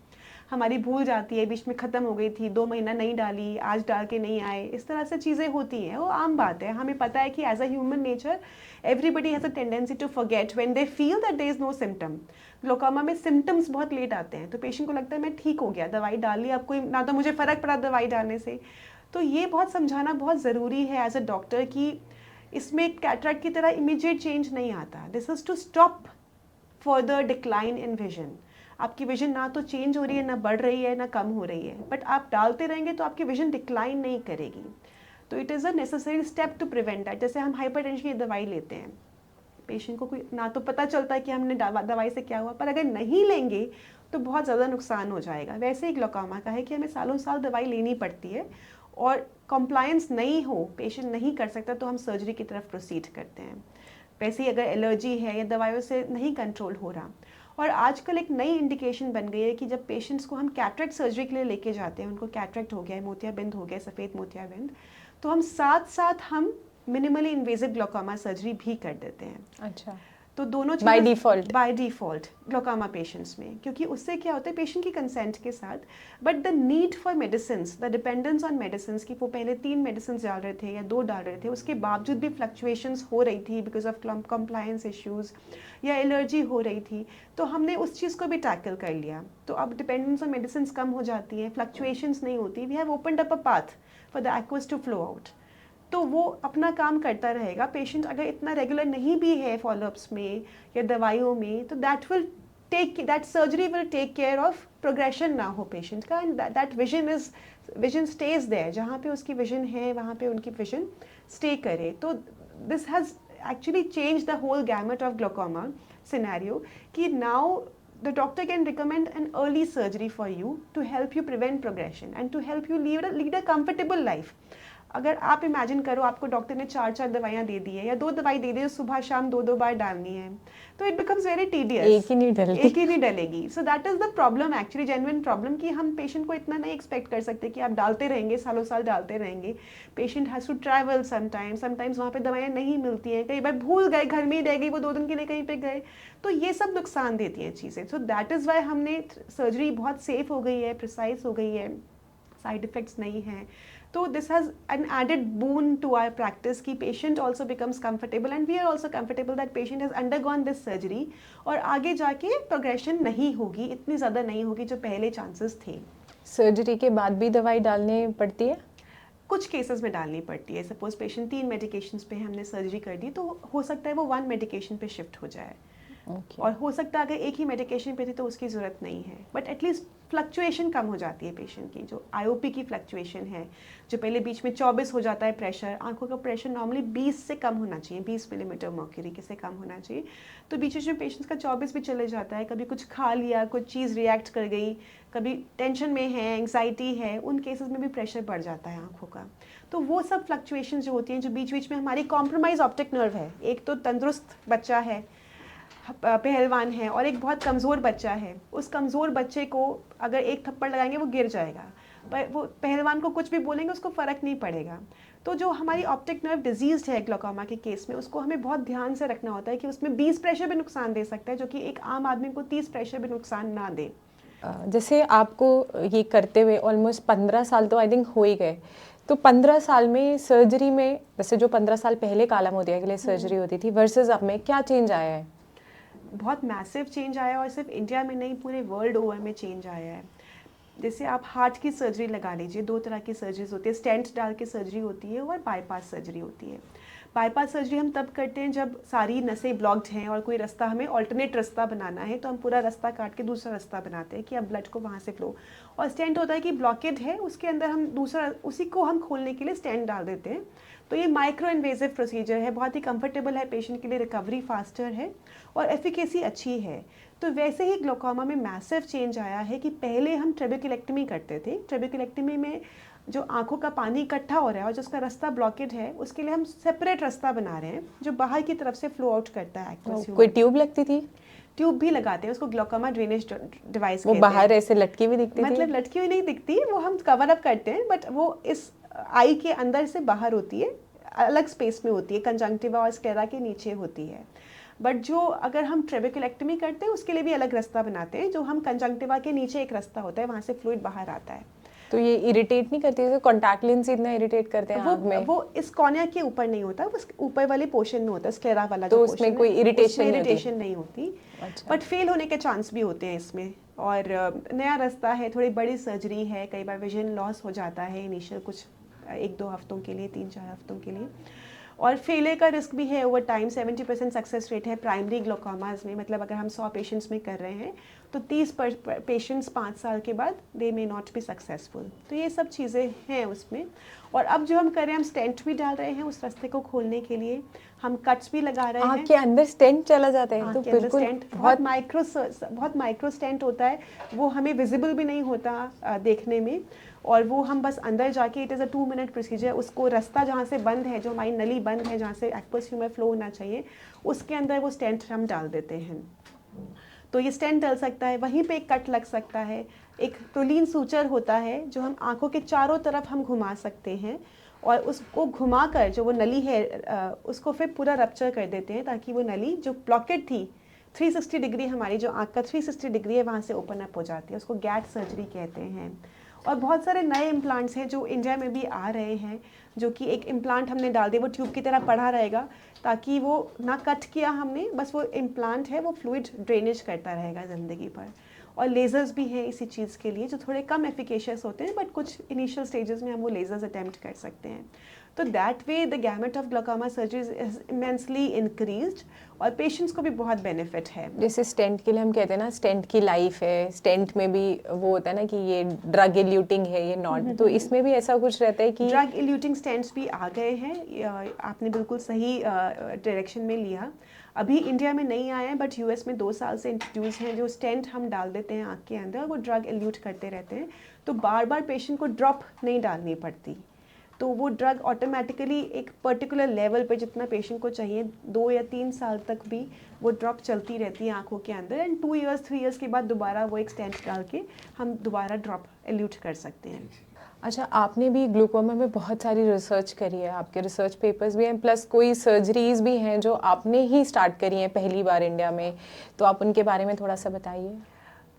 हमारी भूल जाती है, बीच में ख़त्म हो गई थी, 2 महीना नहीं डाली, आज डाल के नहीं आए, इस तरह से चीज़ें होती हैं। वो आम बात है, हमें पता है कि as a human nature everybody has a tendency to forget when they feel that there is no symptom. Glaucoma में सिम्टम्स बहुत लेट आते हैं, तो पेशेंट को लगता है मैं ठीक हो गया, दवाई डाल ली, अब कोई ना तो मुझे फ़र्क पड़ा दवाई डालने से। तो ये बहुत समझाना बहुत ज़रूरी है एज अ डॉक्टर कि इसमें कैटरेक्ट की तरह इमीडिएट चेंज नहीं आता। This is to stop further decline in vision. आपकी विजन ना तो चेंज हो रही है, ना बढ़ रही है, ना कम हो रही है, बट आप डालते रहेंगे तो आपकी विजन डिक्लाइन नहीं करेगी। तो it is a necessary step to prevent that. जैसे हम हाइपरटेंशन की दवाई लेते हैं, पेशेंट को कोई ना तो पता चलता है कि हमने दवाई से क्या हुआ, पर अगर नहीं लेंगे तो बहुत ज़्यादा नुकसान हो जाएगा। वैसे ही ग्लोकोमा का है कि हमें सालों साल दवाई लेनी पड़ती है, और कंप्लायंस नहीं हो, पेशेंट नहीं कर सकता, तो हम सर्जरी की तरफ प्रोसीड करते हैं। वैसे ही अगर एलर्जी है या दवाइयों से नहीं कंट्रोल हो रहा, और आजकल एक नई इंडिकेशन बन गई है कि जब पेशेंट्स को हम कैटरेक्ट सर्जरी के लिए लेके जाते हैं, उनको कैटरेक्ट हो गया है, मोतियाबिंद हो गया, सफ़ेद मोतियाबिंद, तो हम साथ साथ हम मिनिमली इन्वेजिव ग्लोकोमा सर्जरी भी कर देते हैं। अच्छा, तो दोनों by default? By default glaucoma patients में, क्योंकि उससे क्या होता है पेशेंट की कंसेंट के साथ, but the need for medicine, the dependence on medicine, कि वो पहले 3 मेडिसिन डाल रहे थे या 2 डाल रहे थे, उसके बावजूद भी फ्लक्चुएशंस हो रही थी बिकॉज ऑफ कंप्लायंस इश्यूज या एलर्जी हो रही थी, तो हमने उस चीज़ को भी टैकल कर लिया। तो अब डिपेंडेंस ऑन मेडिसिन कम हो जाती है, फ्लक्चुएशंस नहीं होती, we have opened up a path for the aqueous to flow out. तो वो अपना काम करता रहेगा। पेशेंट अगर इतना रेगुलर नहीं भी है फॉलोअप्स में या दवाइयों में, तो that surgery will take care of progression ना हो पेशेंट का, and that vision stage there. जहाँ पे उसकी विजन है वहाँ पे उनकी विजन स्टे करे। तो this has actually change the whole gamut of glaucoma scenario, कि now the doctor can recommend an early surgery for you to help you prevent progression and to help you lead a comfortable life. अगर आप imagine करो आपको doctor ने 4 दवाइयाँ दे दी है, या 2 दवाई दे दी है, सुबह शाम 2 बार डालनी है, तो इट बिकम्स वेरी टीडियस। एक ही नहीं डलती। एक ही नहीं डलेगी। So that is the problem, actually genuine problem, कि हम पेशेंट को इतना नहीं एक्सपेक्ट कर सकते कि आप डालते रहेंगे, सालों साल डालते रहेंगे। Patient has to travel sometimes वहाँ पे दवाइयाँ नहीं मिलती हैं, कई बार भूल गए, घर में ही रह गई, वो 2 दिन के लिए कहीं पे गए, तो ये सब नुकसान देती हैं चीज़ें। सो दैट इज़ वाई हमने सर्जरी बहुत सेफ हो गई है, प्रिसाइज हो गई है, साइड इफेक्ट्स नहीं हैं। तो this has an added boon to our practice कि patient also becomes comfortable and we are also comfortable that patient has undergone this surgery, और आगे जाके प्रोग्रेशन नहीं होगी, इतनी ज़्यादा नहीं होगी जो पहले चांसेस थे। सर्जरी के बाद भी दवाई डालनी पड़ती है? कुछ केसेस में डालनी पड़ती है। सपोज पेशेंट 3 मेडिकेशंस पे हमने सर्जरी कर दी, तो हो सकता है वो 1 मेडिकेशन पे शिफ्ट हो जाए। Okay. और हो सकता है अगर एक ही मेडिकेशन पे थी तो उसकी ज़रूरत नहीं है, बट एटलीस्ट फ्लक्चुएशन कम हो जाती है पेशेंट की। जो आईओपी की फ्लक्चुएशन है, जो पहले बीच में 24 हो जाता है प्रेशर, आंखों का प्रेशर नॉर्मली 20 से कम होना चाहिए, 20 मिलीमीटर मर्क्यूरी से कम होना चाहिए, तो बीच बीच में पेशेंट्स का 24 भी चले जाता है। कभी कुछ खा लिया, कुछ चीज़ रिएक्ट कर गई, कभी टेंशन में है, एंग्जाइटी है, उन केसेस में भी प्रेशर बढ़ जाता है आंखों का। तो वो सब फ्लक्चुएशन जो होती हैं, जो बीच बीच में हमारी कॉम्प्रोमाइज ऑप्टिक नर्व है, एक तो तंदुरुस्त बच्चा है, पहलवान है, और एक बहुत कमज़ोर बच्चा है, उस कमज़ोर बच्चे को अगर एक थप्पड़ लगाएंगे वो गिर जाएगा, पर वो पहलवान को कुछ भी बोलेंगे उसको फ़र्क नहीं पड़ेगा। तो जो हमारी ऑप्टिक नर्व डिजीज़ है ग्लोकोमा के केस में, उसको हमें बहुत ध्यान से रखना होता है कि उसमें 20 प्रेशर भी नुकसान दे सकता है, जो कि एक आम आदमी को 30 प्रेशर भी नुकसान ना दे। जैसे आपको ये करते हुए ऑलमोस्ट 15 साल तो आई थिंक हो ही गए, तो 15 साल में सर्जरी में, वैसे जो 15 साल पहले काला मोतिया के लिए सर्जरी होती थी वर्सेस अब में क्या चेंज आया है? बहुत मैसिव चेंज आया है, और सिर्फ इंडिया में नहीं पूरे वर्ल्ड ओवर में चेंज आया है। जैसे आप हार्ट की सर्जरी लगा लीजिए, 2 तरह की सर्जरीज होती है, स्टेंट डाल के सर्जरी होती है और बाईपास सर्जरी होती है। बाईपास सर्जरी हम तब करते हैं जब सारी नसें ब्लॉक्ड हैं और कोई रास्ता हमें ऑल्टरनेट रास्ता बनाना है, तो हम पूरा रास्ता काट के दूसरा रास्ता बनाते हैं कि अब ब्लड को वहाँ से फ्लो। और स्टेंट होता है कि ब्लॉकेड है, उसके अंदर हम दूसरा उसी को हम खोलने के लिए स्टेंट डाल देते हैं। तो ये माइक्रो इन्वेजिव प्रोसीजर है, बहुत ही कंफर्टेबल है पेशेंट के लिए, रिकवरी फास्टर है और एफिकेसी अच्छी है। तो वैसे ही ग्लोकोमा में मैसिव चेंज आया है कि पहले हम ट्रेबेक्युलेक्टमी करते थे। ट्रेबेक्युलेक्टमी में जो आंखों का पानी इकट्ठा हो रहा है और जिसका रास्ता ब्लॉकेड है, उसके लिए हम सेपरेट रास्ता बना रहे हैं जो बाहर की तरफ से फ्लो आउट करता है। कोई ट्यूब लगती थी? ट्यूब भी लगाते हैं, उसको ग्लोकोमा ड्रेनेज डिवाइस वो कहते बाहर हैं। ऐसे लटकी हुई दिखती थी? मतलब लटकी हुई नहीं दिखती, वो हम कवर अप करते हैं, बट वो इस आई के अंदर से बाहर होती है, अलग स्पेस में होती है, कंजंक्टिवा और स्क्लेरा के नीचे होती है। बट जो अगर हम ट्रेबेक्युलेक्टमी करते हैं उसके लिए भी अलग रास्ता बनाते हैं, जो हम कंजंक्टिवा के नीचे एक रास्ता होता है, वहाँ से फ्लूइड बाहर आता है। तो ये इरिटेट नहीं करती? जैसे कॉन्टैक्ट लेंस इतना इरिटेट करते हैं आँख में। वो इस कॉर्निया के ऊपर नहीं होता, वो ऊपर वाले पोर्शन में होता है, स्क्लेरा वाला तो जो उसमें पोर्शन कोई है, इरिटेशन उसमें नहीं होती? इरिटेशन नहीं होती। अच्छा। बट फेल होने के चांस भी होते हैं इसमें। और नया रास्ता है, थोड़ी बड़ी सर्जरी है, कई बार विजन लॉस हो जाता है इनिशियल कुछ 1-2 हफ्तों के लिए, 3-4 हफ्तों के लिए। और फेलियर का रिस्क भी है ओवर टाइम। 70% सक्सेस रेट है प्राइमरी ग्लोकोमास में, मतलब अगर हम 100 पेशेंट्स में कर रहे हैं तो 30 पेशेंट्स 5 साल के बाद दे मे नॉट बी सक्सेसफुल। तो ये सब चीज़ें हैं उसमें। और अब जो हम कर रहे हैं, हम स्टेंट भी डाल रहे हैं उस रास्ते को खोलने के लिए, हम कट्स भी लगा रहे हैं। आँख के अंदर स्टेंट चला जाता है? तो बिल्कुल बहुत माइक्रो स्टेंट होता है, वो हमें विजिबल भी नहीं होता देखने में, और वो हम बस अंदर जाके, it is a 2 minute procedure, उसको रास्ता जहाँ से बंद है, जो हमारी नली बंद है, जहाँ से एक्वस ह्यूमर फ्लो होना चाहिए, उसके अंदर वो स्टेंट हम डाल देते हैं। तो ये स्टेंट डल सकता है, वहीं पे एक कट लग सकता है, एक प्रोलीन सूचर होता है जो हम आंखों के चारों तरफ हम घुमा सकते हैं, और उसको घुमाकर जो वो नली है उसको फिर पूरा रप्चर कर देते हैं, ताकि वो नली जो ब्लॉकेड थी 360 डिग्री, हमारी जो आँख का 360 डिग्री है, वहाँ से ओपन अप हो जाती है। उसको गैट सर्जरी कहते हैं। और बहुत सारे नए इम्प्लांट्स हैं जो इंडिया में भी आ रहे हैं, जो कि एक इम्प्लांट हमने डाल दिया, वो ट्यूब की तरह पड़ा रहेगा, ताकि वो ना कट किया हमने, बस वो इम्प्लांट है, वो फ्लूइड ड्रेनेज करता रहेगा ज़िंदगी भर। और लेज़र्स भी हैं इसी चीज़ के लिए, जो थोड़े कम एफिकेशियस होते हैं, बट कुछ इनिशियल स्टेजेस में हम वो लेज़र्स अटैम्प्ट कर सकते हैं। तो that way the gamete of glaucoma surgeries is immensely increased, और पेशेंट्स को भी बहुत बेनिफिट है। जैसे स्टेंट के लिए हम कहते हैं ना, स्टेंट की लाइफ है, स्टेंट में भी वो होता है ना कि ये ड्रग इल्यूटिंग है, ये नॉट, तो इसमें भी ऐसा कुछ रहता है कि ड्रग इल्यूटिंग स्टेंट्स भी आ गए हैं। आपने बिल्कुल सही डायरेक्शन में लिया। अभी इंडिया में नहीं आए हैं, बट यूएस में 2 साल से इंट्रोड्यूस हैं, जो स्टेंट हम डाल देते हैं आँख के अंदर, वो ड्रग इल्यूट करते रहते हैं, तो बार बार पेशेंट को ड्रॉप नहीं डालनी पड़ती। तो वो ड्रग ऑटोमेटिकली एक पर्टिकुलर लेवल पे, जितना पेशेंट को चाहिए, 2 या 3 साल तक भी वो ड्रॉप चलती रहती है आंखों के अंदर, एंड 2 इयर्स 3 इयर्स के बाद दोबारा वो एक स्टेंट डाल के हम दोबारा ड्रॉप एल्यूट कर सकते हैं। अच्छा, आपने भी ग्लूकोमा में बहुत सारी रिसर्च करी है, आपके रिसर्च पेपर्स भी हैं, प्लस कोई सर्जरीज भी हैं जो आपने ही स्टार्ट करी हैं पहली बार इंडिया में, तो आप उनके बारे में थोड़ा सा बताइए।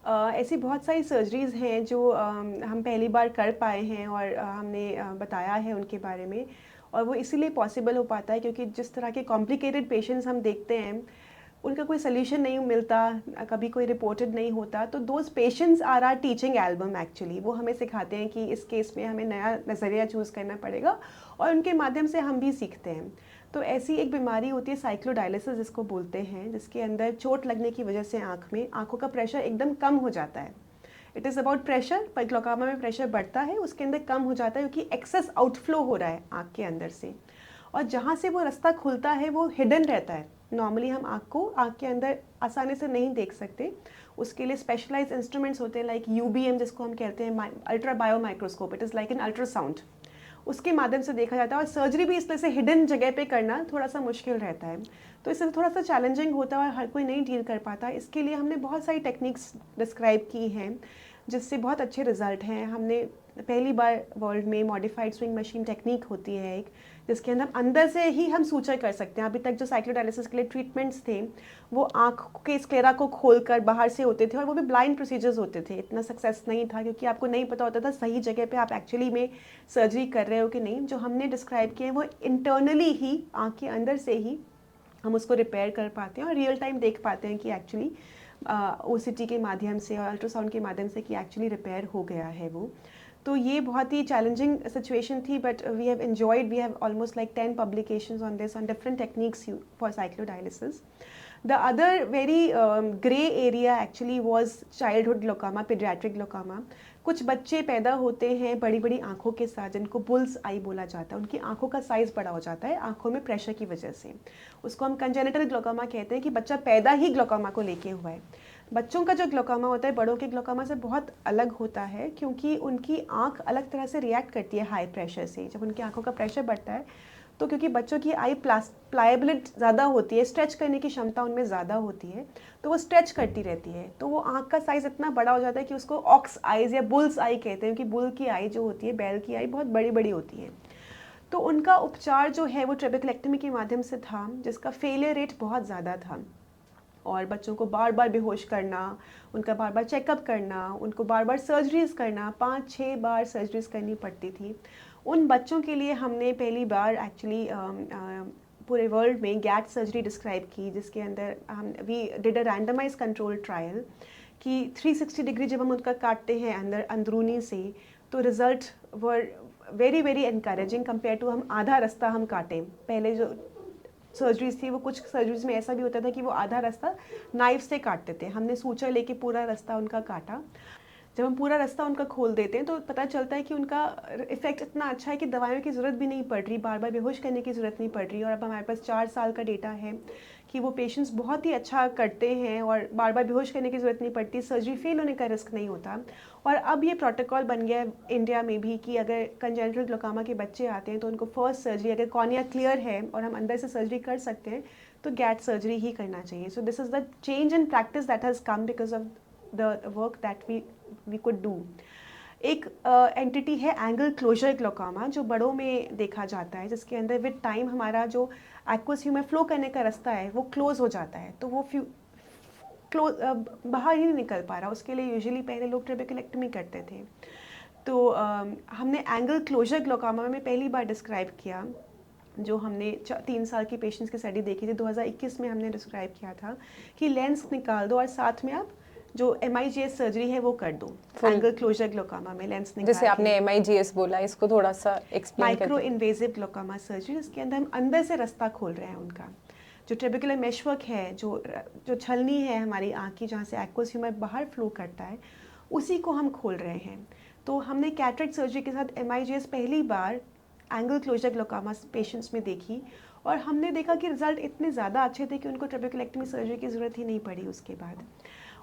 ऐसी बहुत सारी सर्जरीज़ हैं जो हम पहली बार कर पाए हैं, और हमने बताया है उनके बारे में, और वो इसीलिए पॉसिबल हो पाता है क्योंकि जिस तरह के कॉम्प्लिकेटेड पेशेंट्स हम देखते हैं, उनका कोई सल्यूशन नहीं मिलता, कभी कोई रिपोर्टेड नहीं होता। तो those patients are are teaching album actually. वो हमें सिखाते हैं कि इस केस में हमें नया नज़रिया चूज़ करना पड़ेगा, और उनके माध्यम से हम भी सीखते हैं। तो ऐसी एक बीमारी होती है साइक्लोडायलिसिस जिसको बोलते हैं, जिसके अंदर चोट लगने की वजह से आँखों का प्रेशर एकदम कम हो जाता है। इट इज़ अबाउट प्रेशर, पर ग्लोकोमा में प्रेशर बढ़ता है, उसके अंदर कम हो जाता है क्योंकि एक्सेस आउटफ्लो हो रहा है आँख के अंदर से, और जहाँ से वो रास्ता खुलता है वो हिडन रहता है। नॉर्मली हम आँख के अंदर आसानी से नहीं देख सकते, उसके लिए स्पेशलाइज्ड इंस्ट्रूमेंट्स होते हैं, लाइक यूबीएम जिसको हम कहते हैं, ultra bio microscope, it is like an ultrasound, उसके माध्यम से देखा जाता है। और सर्जरी भी इसलिए से हिडन जगह पे करना थोड़ा सा मुश्किल रहता है, तो इससे थोड़ा सा चैलेंजिंग होता है और हर कोई नहीं डील कर पाता। इसके लिए हमने बहुत सारी टेक्निक्स डिस्क्राइब की हैं जिससे बहुत अच्छे रिजल्ट हैं। हमने पहली बार वर्ल्ड में मॉडिफाइड स्विंग मशीन टेक्निक होती है एक, जिसके अंदर से ही हम सूचर कर सकते हैं। अभी तक जो साइक्लोडायलिसिस के लिए ट्रीटमेंट्स थे वो आँख के स्क्लेरा को खोलकर बाहर से होते थे, और वो भी ब्लाइंड प्रोसीजर्स होते थे। इतना सक्सेस नहीं था क्योंकि आपको नहीं पता होता था सही जगह पे आप एक्चुअली में सर्जरी कर रहे हो कि नहीं। जो हमने डिस्क्राइब किए हैं वो इंटरनली ही आँख के अंदर से ही हम उसको रिपेयर कर पाते हैं, और रियल टाइम देख पाते हैं कि एक्चुअली OCT के माध्यम से और अल्ट्रासाउंड के माध्यम से कि एक्चुअली रिपेयर हो गया है वो। तो ये बहुत ही चैलेंजिंग सिचुएशन थी, but we have enjoyed, we have almost like 10 publications on this, on different techniques for cyclodialysis. The other very gray area actually was childhood glaucoma, pediatric glaucoma. कुछ बच्चे पैदा होते हैं बड़ी बड़ी आँखों के साथ, जिनको बुल्स आई बोला जाता है. उनकी आँखों का साइज़ बड़ा हो जाता है आँखों में प्रेशर की वजह से. उसको हम कंजेनिटल ग्लोकोमा कहते हैं कि बच्चा पैदा ही ग्लोकोमा को लेके हुआ है. बच्चों का जो ग्लोकोमा होता है बड़ों के ग्लोकोमा से बहुत अलग होता है, क्योंकि उनकी आँख अलग तरह से रिएक्ट करती है हाई प्रेशर से. जब उनकी आँखों का प्रेशर बढ़ता है तो क्योंकि बच्चों की आई प्लायबिलिटी ज़्यादा होती है, स्ट्रेच करने की क्षमता उनमें ज़्यादा होती है, तो वो स्ट्रेच करती रहती है, तो वो आँख का साइज़ इतना बड़ा हो जाता है कि उसको ऑक्स आइज़ या बुल्स आई कहते हैं, क्योंकि बुल की आई जो होती है, बैल की आई बहुत बड़ी बड़ी होती है. तो उनका उपचार जो है वो ट्रेबेकुलेक्टमी के माध्यम से था, जिसका फेलियर रेट बहुत ज़्यादा था. और बच्चों को बार बार बेहोश करना, उनका बार बार चेकअप करना, उनको बार बार सर्जरीज़ करना, 5-6 बार सर्जरीज़ करनी पड़ती थी. उन बच्चों के लिए हमने पहली बार एक्चुअली पूरे वर्ल्ड में गैट सर्जरी डिस्क्राइब की, जिसके अंदर हम we did a randomize control trial कि 360 डिग्री जब हम उनका काटते हैं अंदरूनी से, तो result were very very encouraging compare to हम आधा रास्ता हम काटें. पहले जो सर्जरीज थी वो कुछ सर्जरीज में ऐसा भी होता था कि वो आधा रास्ता नाइफ से काटते थे. हमने सूचा लेके पूरा रास्ता उनका काटा. जब हम पूरा रास्ता उनका खोल देते हैं तो पता चलता है कि उनका इफेक्ट इतना अच्छा है कि दवाइयों की ज़रूरत भी नहीं पड़ रही, बार बार बेहोश करने की ज़रूरत नहीं पड़ रही. और अब हमारे पास 4 साल का डेटा है कि वो पेशेंट्स बहुत ही अच्छा करते हैं और बार बार बेहोश करने की ज़रूरत नहीं पड़ती, सर्जरी फेल होने का रिस्क नहीं होता. और अब ये प्रोटोकॉल बन गया है इंडिया में भी कि अगर कंजेनिटल ग्लोकोमा के बच्चे आते हैं तो उनको फर्स्ट सर्जरी, अगर कॉर्निया क्लियर है और हम अंदर से सर्जरी कर सकते हैं, तो गैट सर्जरी ही करना चाहिए. So this is the change in practice that has come because of the work that we could do. एक एंटिटी है एंगल क्लोजर ग्लोकोमा, जो बड़ों में देखा जाता है, जिसके अंदर विद टाइम हमारा जो एक्वस ह्यूमर फ्लो करने का रास्ता है वो क्लोज हो जाता है, तो वो बाहर ही नहीं निकल पा रहा. उसके लिए यूजुअली पहले लोग ट्रेबेकुलेक्टमी करते थे. तो हमने एंगल क्लोजर ग्लोकोमा में पहली बार डिस्क्राइब किया, जो हमने 3 साल की पेशेंट्स की स्टडी देखी थी, 2021 में हमने डिस्क्राइब किया था कि लेंस निकाल दो और साथ में आप जो MIGS सर्जरी है वो कर दो. एंगल क्लोजर ग्लोकोमा में लेंस निकाल, जैसे आपने MIGS बोला, इसको थोड़ा सा एक्सप्लेन करते हैं. माइक्रो इन्वेजिव ग्लोकोमा सर्जरी, जिसके अंदर हम अंदर से रास्ता खोल रहे हैं उनका. जो ट्रेबेकुलर मेशवर्क है, जो छलनी है हमारी आँख की, जहाँ से एक्वस ह्यूमर बाहर फ्लो करता है, उसी को हम खोल रहे हैं. तो हमने कैटरेक्ट सर्जरी के साथ MIGS पहली बार एंगल क्लोजर ग्लोकोमा पेशेंट्स में देखी, और हमने देखा कि रिजल्ट इतने ज़्यादा अच्छे थे कि उनको ट्रेबेकुलेक्टमी सर्जरी की ज़रूरत ही नहीं पड़ी उसके बाद.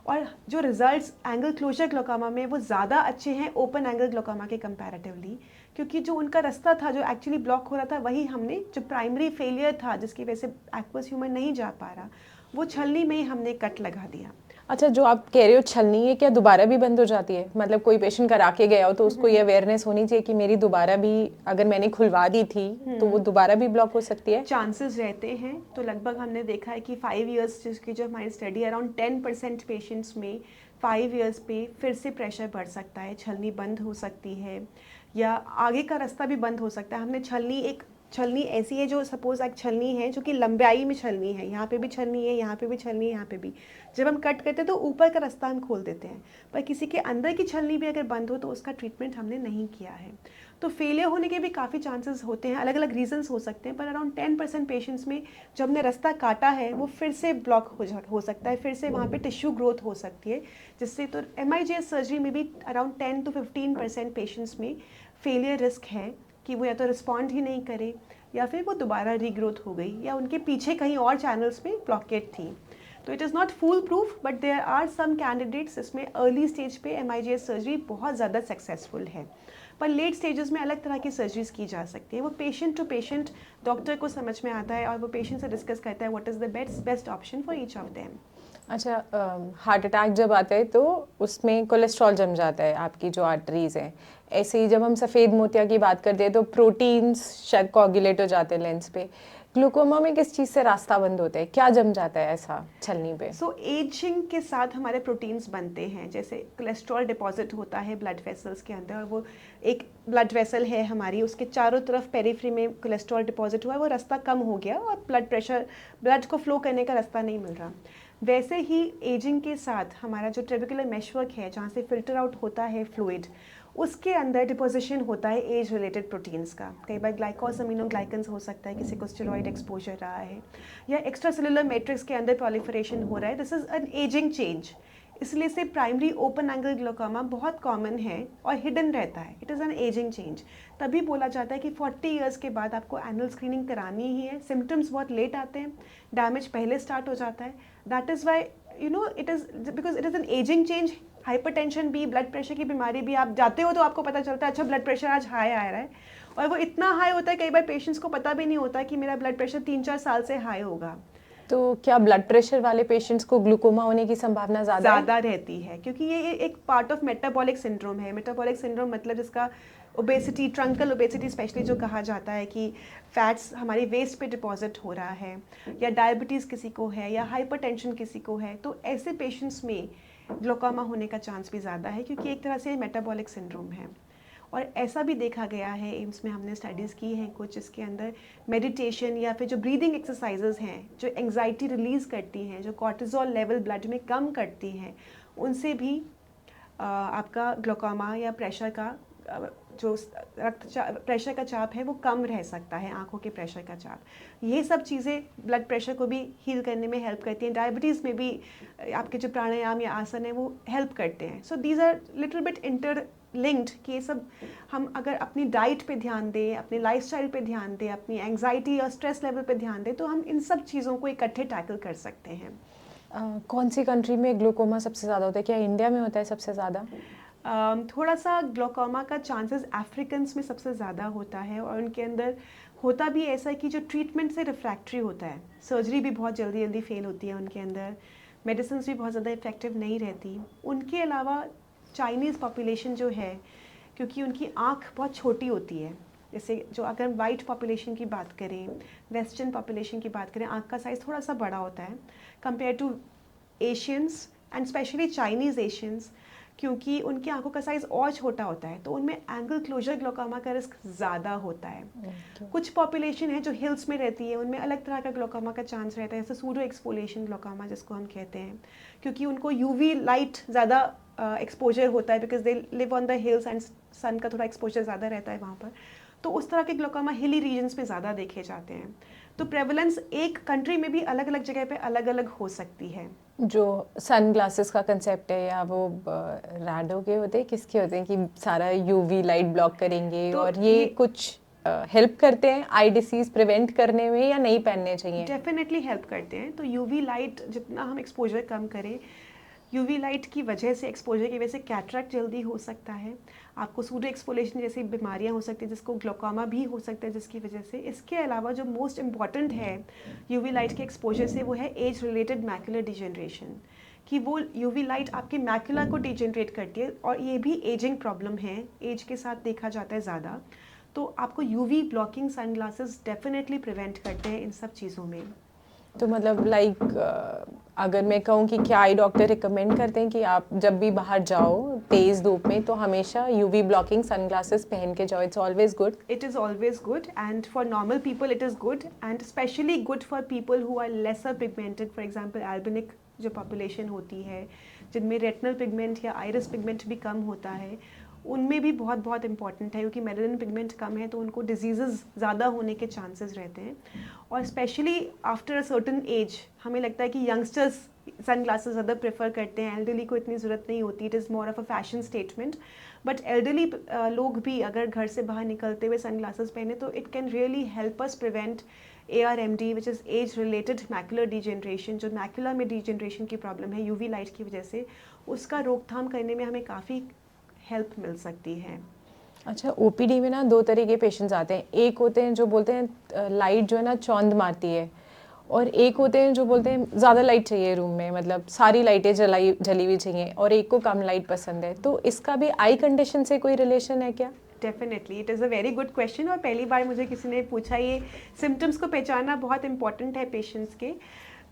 और जो रिजल्ट्स एंगल क्लोजर ग्लोकोमा में वो ज़्यादा अच्छे हैं ओपन एंगल ग्लोकोमा के कंपैरेटिवली, क्योंकि जो उनका रास्ता था जो एक्चुअली ब्लॉक हो रहा था, वही हमने, जो प्राइमरी फेलियर था जिसकी वजह से एक्वस ह्यूमर नहीं जा पा रहा, वो छलनी में ही हमने कट लगा दिया. अच्छा, जो आप कह रहे हो छलनी, ये क्या दोबारा भी बंद हो जाती है? मतलब कोई पेशेंट करा के गया हो तो उसको ये अवेयरनेस होनी चाहिए कि मेरी दोबारा भी, अगर मैंने खुलवा दी थी तो वो दोबारा भी ब्लॉक हो सकती है? चांसेस रहते हैं. तो लगभग हमने देखा है कि 5 इयर्स जिसकी जो हमारी स्टडी, अराउंड 10% पेशेंट्स में 5 इयर्स पे फिर से प्रेशर बढ़ सकता है, छलनी बंद हो सकती है, या आगे का रास्ता भी बंद हो सकता है. हमने छलनी ऐसी है जो सपोज एक छलनी है जो कि लंबाई में छलनी है, यहाँ पे भी छलनी है, यहाँ पे भी छलनी है, यहाँ पे भी. जब हम कट करते हैं तो ऊपर का रास्ता हम खोल देते हैं, पर किसी के अंदर की छलनी भी अगर बंद हो तो उसका ट्रीटमेंट हमने नहीं किया है. तो फेलियर होने के भी काफ़ी चांसेस होते हैं, अलग अलग रीजंस हो सकते हैं, पर अराउंड 10% पेशेंट्स में जब हमने रास्ता काटा है वो फिर से ब्लॉक हो सकता है, फिर से वहाँ पे टिश्यू ग्रोथ हो सकती है, जिससे तो MIGS सर्जरी में भी अराउंड 10 to 15% पेशेंट्स में फेलियर रिस्क है कि वो या तो रिस्पॉन्ड ही नहीं करे, या फिर वो दोबारा रीग्रोथ हो गई, या उनके पीछे कहीं और चैनल्स में ब्लॉकेट थी. तो it is not full proof, but there are some candidates इसमें अर्ली स्टेज पे MIGS सर्जरी बहुत ज़्यादा सक्सेसफुल है, पर लेट स्टेजेस में अलग तरह की सर्जरीज की जा सकती है. वो पेशेंट टू पेशेंट डॉक्टर को समझ में आता है और वो पेशेंट से डिस्कस करता है what is the best option for each of them. अच्छा, हार्ट अटैक जब आता है तो उसमें कोलेस्ट्रॉल जम जाता है आपकी जो आर्टरीज हैं. ऐसे ही जब हम सफ़ेद मोतिया की बात करते हैं तो प्रोटीन्स शायद कोagulate हो जाते हैं लेंस पे. ग्लूकोमा में किस चीज़ से रास्ता बंद होता है, क्या जम जाता है ऐसा छलनी पे? सो एजिंग के साथ हमारे प्रोटीन्स बनते हैं, जैसे कोलेस्ट्रॉल डिपॉजिट होता है ब्लड वेसल्स के अंदर, और वो एक ब्लड वेसल है हमारी, उसके चारों तरफ पेरिफ्री में कोलेस्ट्रॉल डिपॉजिट हुआ है, वो रास्ता कम हो गया और ब्लड को फ्लो करने का रास्ता नहीं मिल रहा. वैसे ही एजिंग के साथ हमारा जो ट्रेबेकुलर मेशवर्क है, जहाँ से फिल्टर आउट होता है फ्लूइड, उसके अंदर डिपोजिशन होता है एज रिलेटेड प्रोटीन्स का। कई बार ग्लाइकोसमिनोग्लाइकन्स हो सकता है, किसी को स्टेरॉइड एक्सपोजर रहा है, या एक्स्ट्रा सेलुलर मैट्रिक्स के अंदर प्रोलिफरेशन हो रहा है। This is an ageing change. इसलिए से प्राइमरी ओपन एंगल ग्लोकोमा बहुत कॉमन है और हिडन रहता है। It is N ageing change. तभी बोला जाता है कि 40 ईयर्स के बाद आपको एनुअल स्क्रीनिंग करानी ही है। सिम्टम्स बहुत लेट आते हैं, डैमेज पहले स्टार्ट हो जाता है। That is why it is because it is N ageing change. Hypertension भी, ब्लड प्रेशर की बीमारी भी, आप जाते हो तो आपको पता चलता है अच्छा ब्लड प्रेशर आज हाई आ रहा है, और वो इतना हाई होता है कई बार पेशेंट्स को पता भी नहीं होता कि मेरा ब्लड प्रेशर 3-4 साल से हाई होगा। तो क्या ब्लड प्रेशर वाले पेशेंट्स को ग्लूकोमा होने की संभावना ज़्यादा रहती है, क्योंकि ये एक पार्ट ऑफ मेटाबॉलिक सिंड्रोम है। मेटाबॉलिक सिंड्रोम मतलब जिसका ओबेसिटी, ट्रंकल ओबेसिटी स्पेशली जो कहा जाता है कि फैट्स हमारी वेस्ट पे डिपॉजिट हो रहा है, या डायबिटीज़ किसी को है, या हाइपरटेंशन किसी को है, तो ऐसे पेशेंट्स में ग्लूकोमा होने का चांस भी ज़्यादा है, क्योंकि एक तरह से मेटाबॉलिक सिंड्रोम है। और ऐसा भी देखा गया है, एम्स में हमने स्टडीज़ की हैं कुछ, इसके अंदर मेडिटेशन या फिर जो ब्रीदिंग एक्सरसाइजेज हैं जो एंग्जाइटी रिलीज़ करती हैं, जो कॉर्टिजोल लेवल ब्लड में कम करती हैं, उनसे भी आपका ग्लूकोमा या प्रेशर का जो प्रेशर का चाप है वो कम रह सकता है, आंखों के प्रेशर का चाप। ये सब चीज़ें ब्लड प्रेशर को भी हील करने में हेल्प करती हैं। डायबिटीज़ में भी आपके जो प्राणायाम या आसन है वो हेल्प करते हैं। So these are little bit interlinked कि ये सब हम अगर अपनी डाइट पे ध्यान दें, अपने लाइफस्टाइल पे ध्यान दें, अपनी एंग्जाइटी और स्ट्रेस लेवल पे ध्यान दें, तो हम इन सब चीज़ों को इकट्ठे टैकल कर सकते हैं। कौन सी कंट्री में ग्लूकोमा सबसे ज़्यादा होता है? क्या इंडिया में होता है सबसे ज़्यादा? थोड़ा सा ग्लूकोमा का चांसेस अफ्रीकन्स में सबसे ज़्यादा होता है, और उनके अंदर होता भी ऐसा है कि जो ट्रीटमेंट से रिफ्रैक्ट्री होता है, सर्जरी भी बहुत जल्दी जल्दी फेल होती है उनके अंदर, मेडिसिन भी बहुत ज़्यादा इफेक्टिव नहीं रहती। उनके अलावा चाइनीज़ पॉपुलेशन जो है, क्योंकि उनकी आँख बहुत छोटी होती है, जैसे जो अगर वाइट पॉपुलेशन की बात करें, वेस्टर्न पॉपुलेशन की बात करें, आँख का साइज़ थोड़ा सा बड़ा होता है compare to Asians and specially Chinese Asians, क्योंकि उनकी आंखों का साइज़ और छोटा होता है, तो उनमें एंगल क्लोजर ग्लूकोमा का रिस्क ज़्यादा होता है। कुछ पॉपुलेशन है जो हिल्स में रहती है, उनमें अलग तरह का ग्लूकोमा का चांस रहता है, जैसे सूडो एक्सफोलिएशन ग्लूकोमा जिसको हम कहते हैं, क्योंकि उनको यूवी लाइट ज़्यादा एक्सपोजर होता है, because they live on the hills and sun का थोड़ा एक्सपोजर ज़्यादा रहता है वहाँ पर, तो उस तरह के ग्लूकोमा हिली रीजन्स में ज़्यादा देखे जाते हैं। तो प्रेवलेंस एक कंट्री में भी अलग अलग जगह पे अलग अलग हो सकती है। जो सन ग्लासेस का कंसेप्ट है, या वो रैडो के होते हैं, किसके होते हैं कि सारा यूवी लाइट ब्लॉक करेंगे, तो और ये कुछ हेल्प करते हैं आई डिसीज प्रिवेंट करने में, या नहीं पहनने चाहिए? डेफिनेटली हेल्प करते हैं। तो यूवी लाइट जितना हम एक्सपोजर कम करें, यूवी लाइट की वजह से, एक्सपोजर की वजह से कैटरेक्ट जल्दी हो सकता है, आपको सूडो एक्सफोलिएशन जैसी बीमारियां हो सकती है, जिसको ग्लूकोमा भी हो सकता है जिसकी वजह से। इसके अलावा जो मोस्ट इम्पॉर्टेंट है यूवी लाइट के एक्सपोजर से, वो है एज रिलेटेड मैकुलर डिजेनरेशन, कि वो यूवी लाइट आपके मैकुला को डिजेनरेट करती है, और ये भी एजिंग प्रॉब्लम है, एज के साथ देखा जाता है ज़्यादा। तो आपको UV blocking sunglasses definitely prevent करते हैं इन सब चीज़ों में। तो मतलब लाइक अगर मैं कहूँ कि क्या आई डॉक्टर रिकमेंड करते हैं कि आप जब भी बाहर जाओ तेज़ धूप में, तो हमेशा यूवी ब्लॉकिंग सनग्लासेस पहन के जाओ? It's always good? It is always good, and for normal people it is good, and especially good for people who are lesser pigmented, for example albinic जो population होती है, जिनमें retinal pigment या iris pigment भी कम होता है, उनमें भी बहुत बहुत इंपॉर्टेंट है, क्योंकि मेलानिन पिगमेंट कम है तो उनको डिजीज़ेज़ ज़्यादा होने के चांसेस रहते हैं। और specially after a certain age हमें लगता है कि यंगस्टर्स सन ग्लासेस ज़्यादा प्रेफर करते हैं, एल्डरली को इतनी ज़रूरत नहीं होती, it is more of a fashion statement. But elderly लोग भी अगर घर से बाहर निकलते हुए सन ग्लासेस पहने, तो it can really help us prevent ARMD, which is age related macular degeneration. जो मैकुला में डिजेनरेशन की प्रॉब्लम है यूवी लाइट की वजह से, उसका रोकथाम करने में हमें काफ़ी हेल्प मिल सकती है। अच्छा, ओपीडी में ना दो तरह के पेशेंट्स आते हैं। एक होते हैं जो बोलते हैं लाइट जो है ना चौंध मारती है, और एक होते हैं जो बोलते हैं ज़्यादा लाइट चाहिए रूम में, मतलब सारी लाइटें जली हुई चाहिए, और एक को कम लाइट पसंद है। तो इसका भी आई कंडीशन से कोई रिलेशन है क्या? Definitely, it is a very good question, और पहली बार मुझे किसी ने पूछा। ये सिम्टम्स को पहचानना बहुत इंपॉर्टेंट है पेशेंट्स के।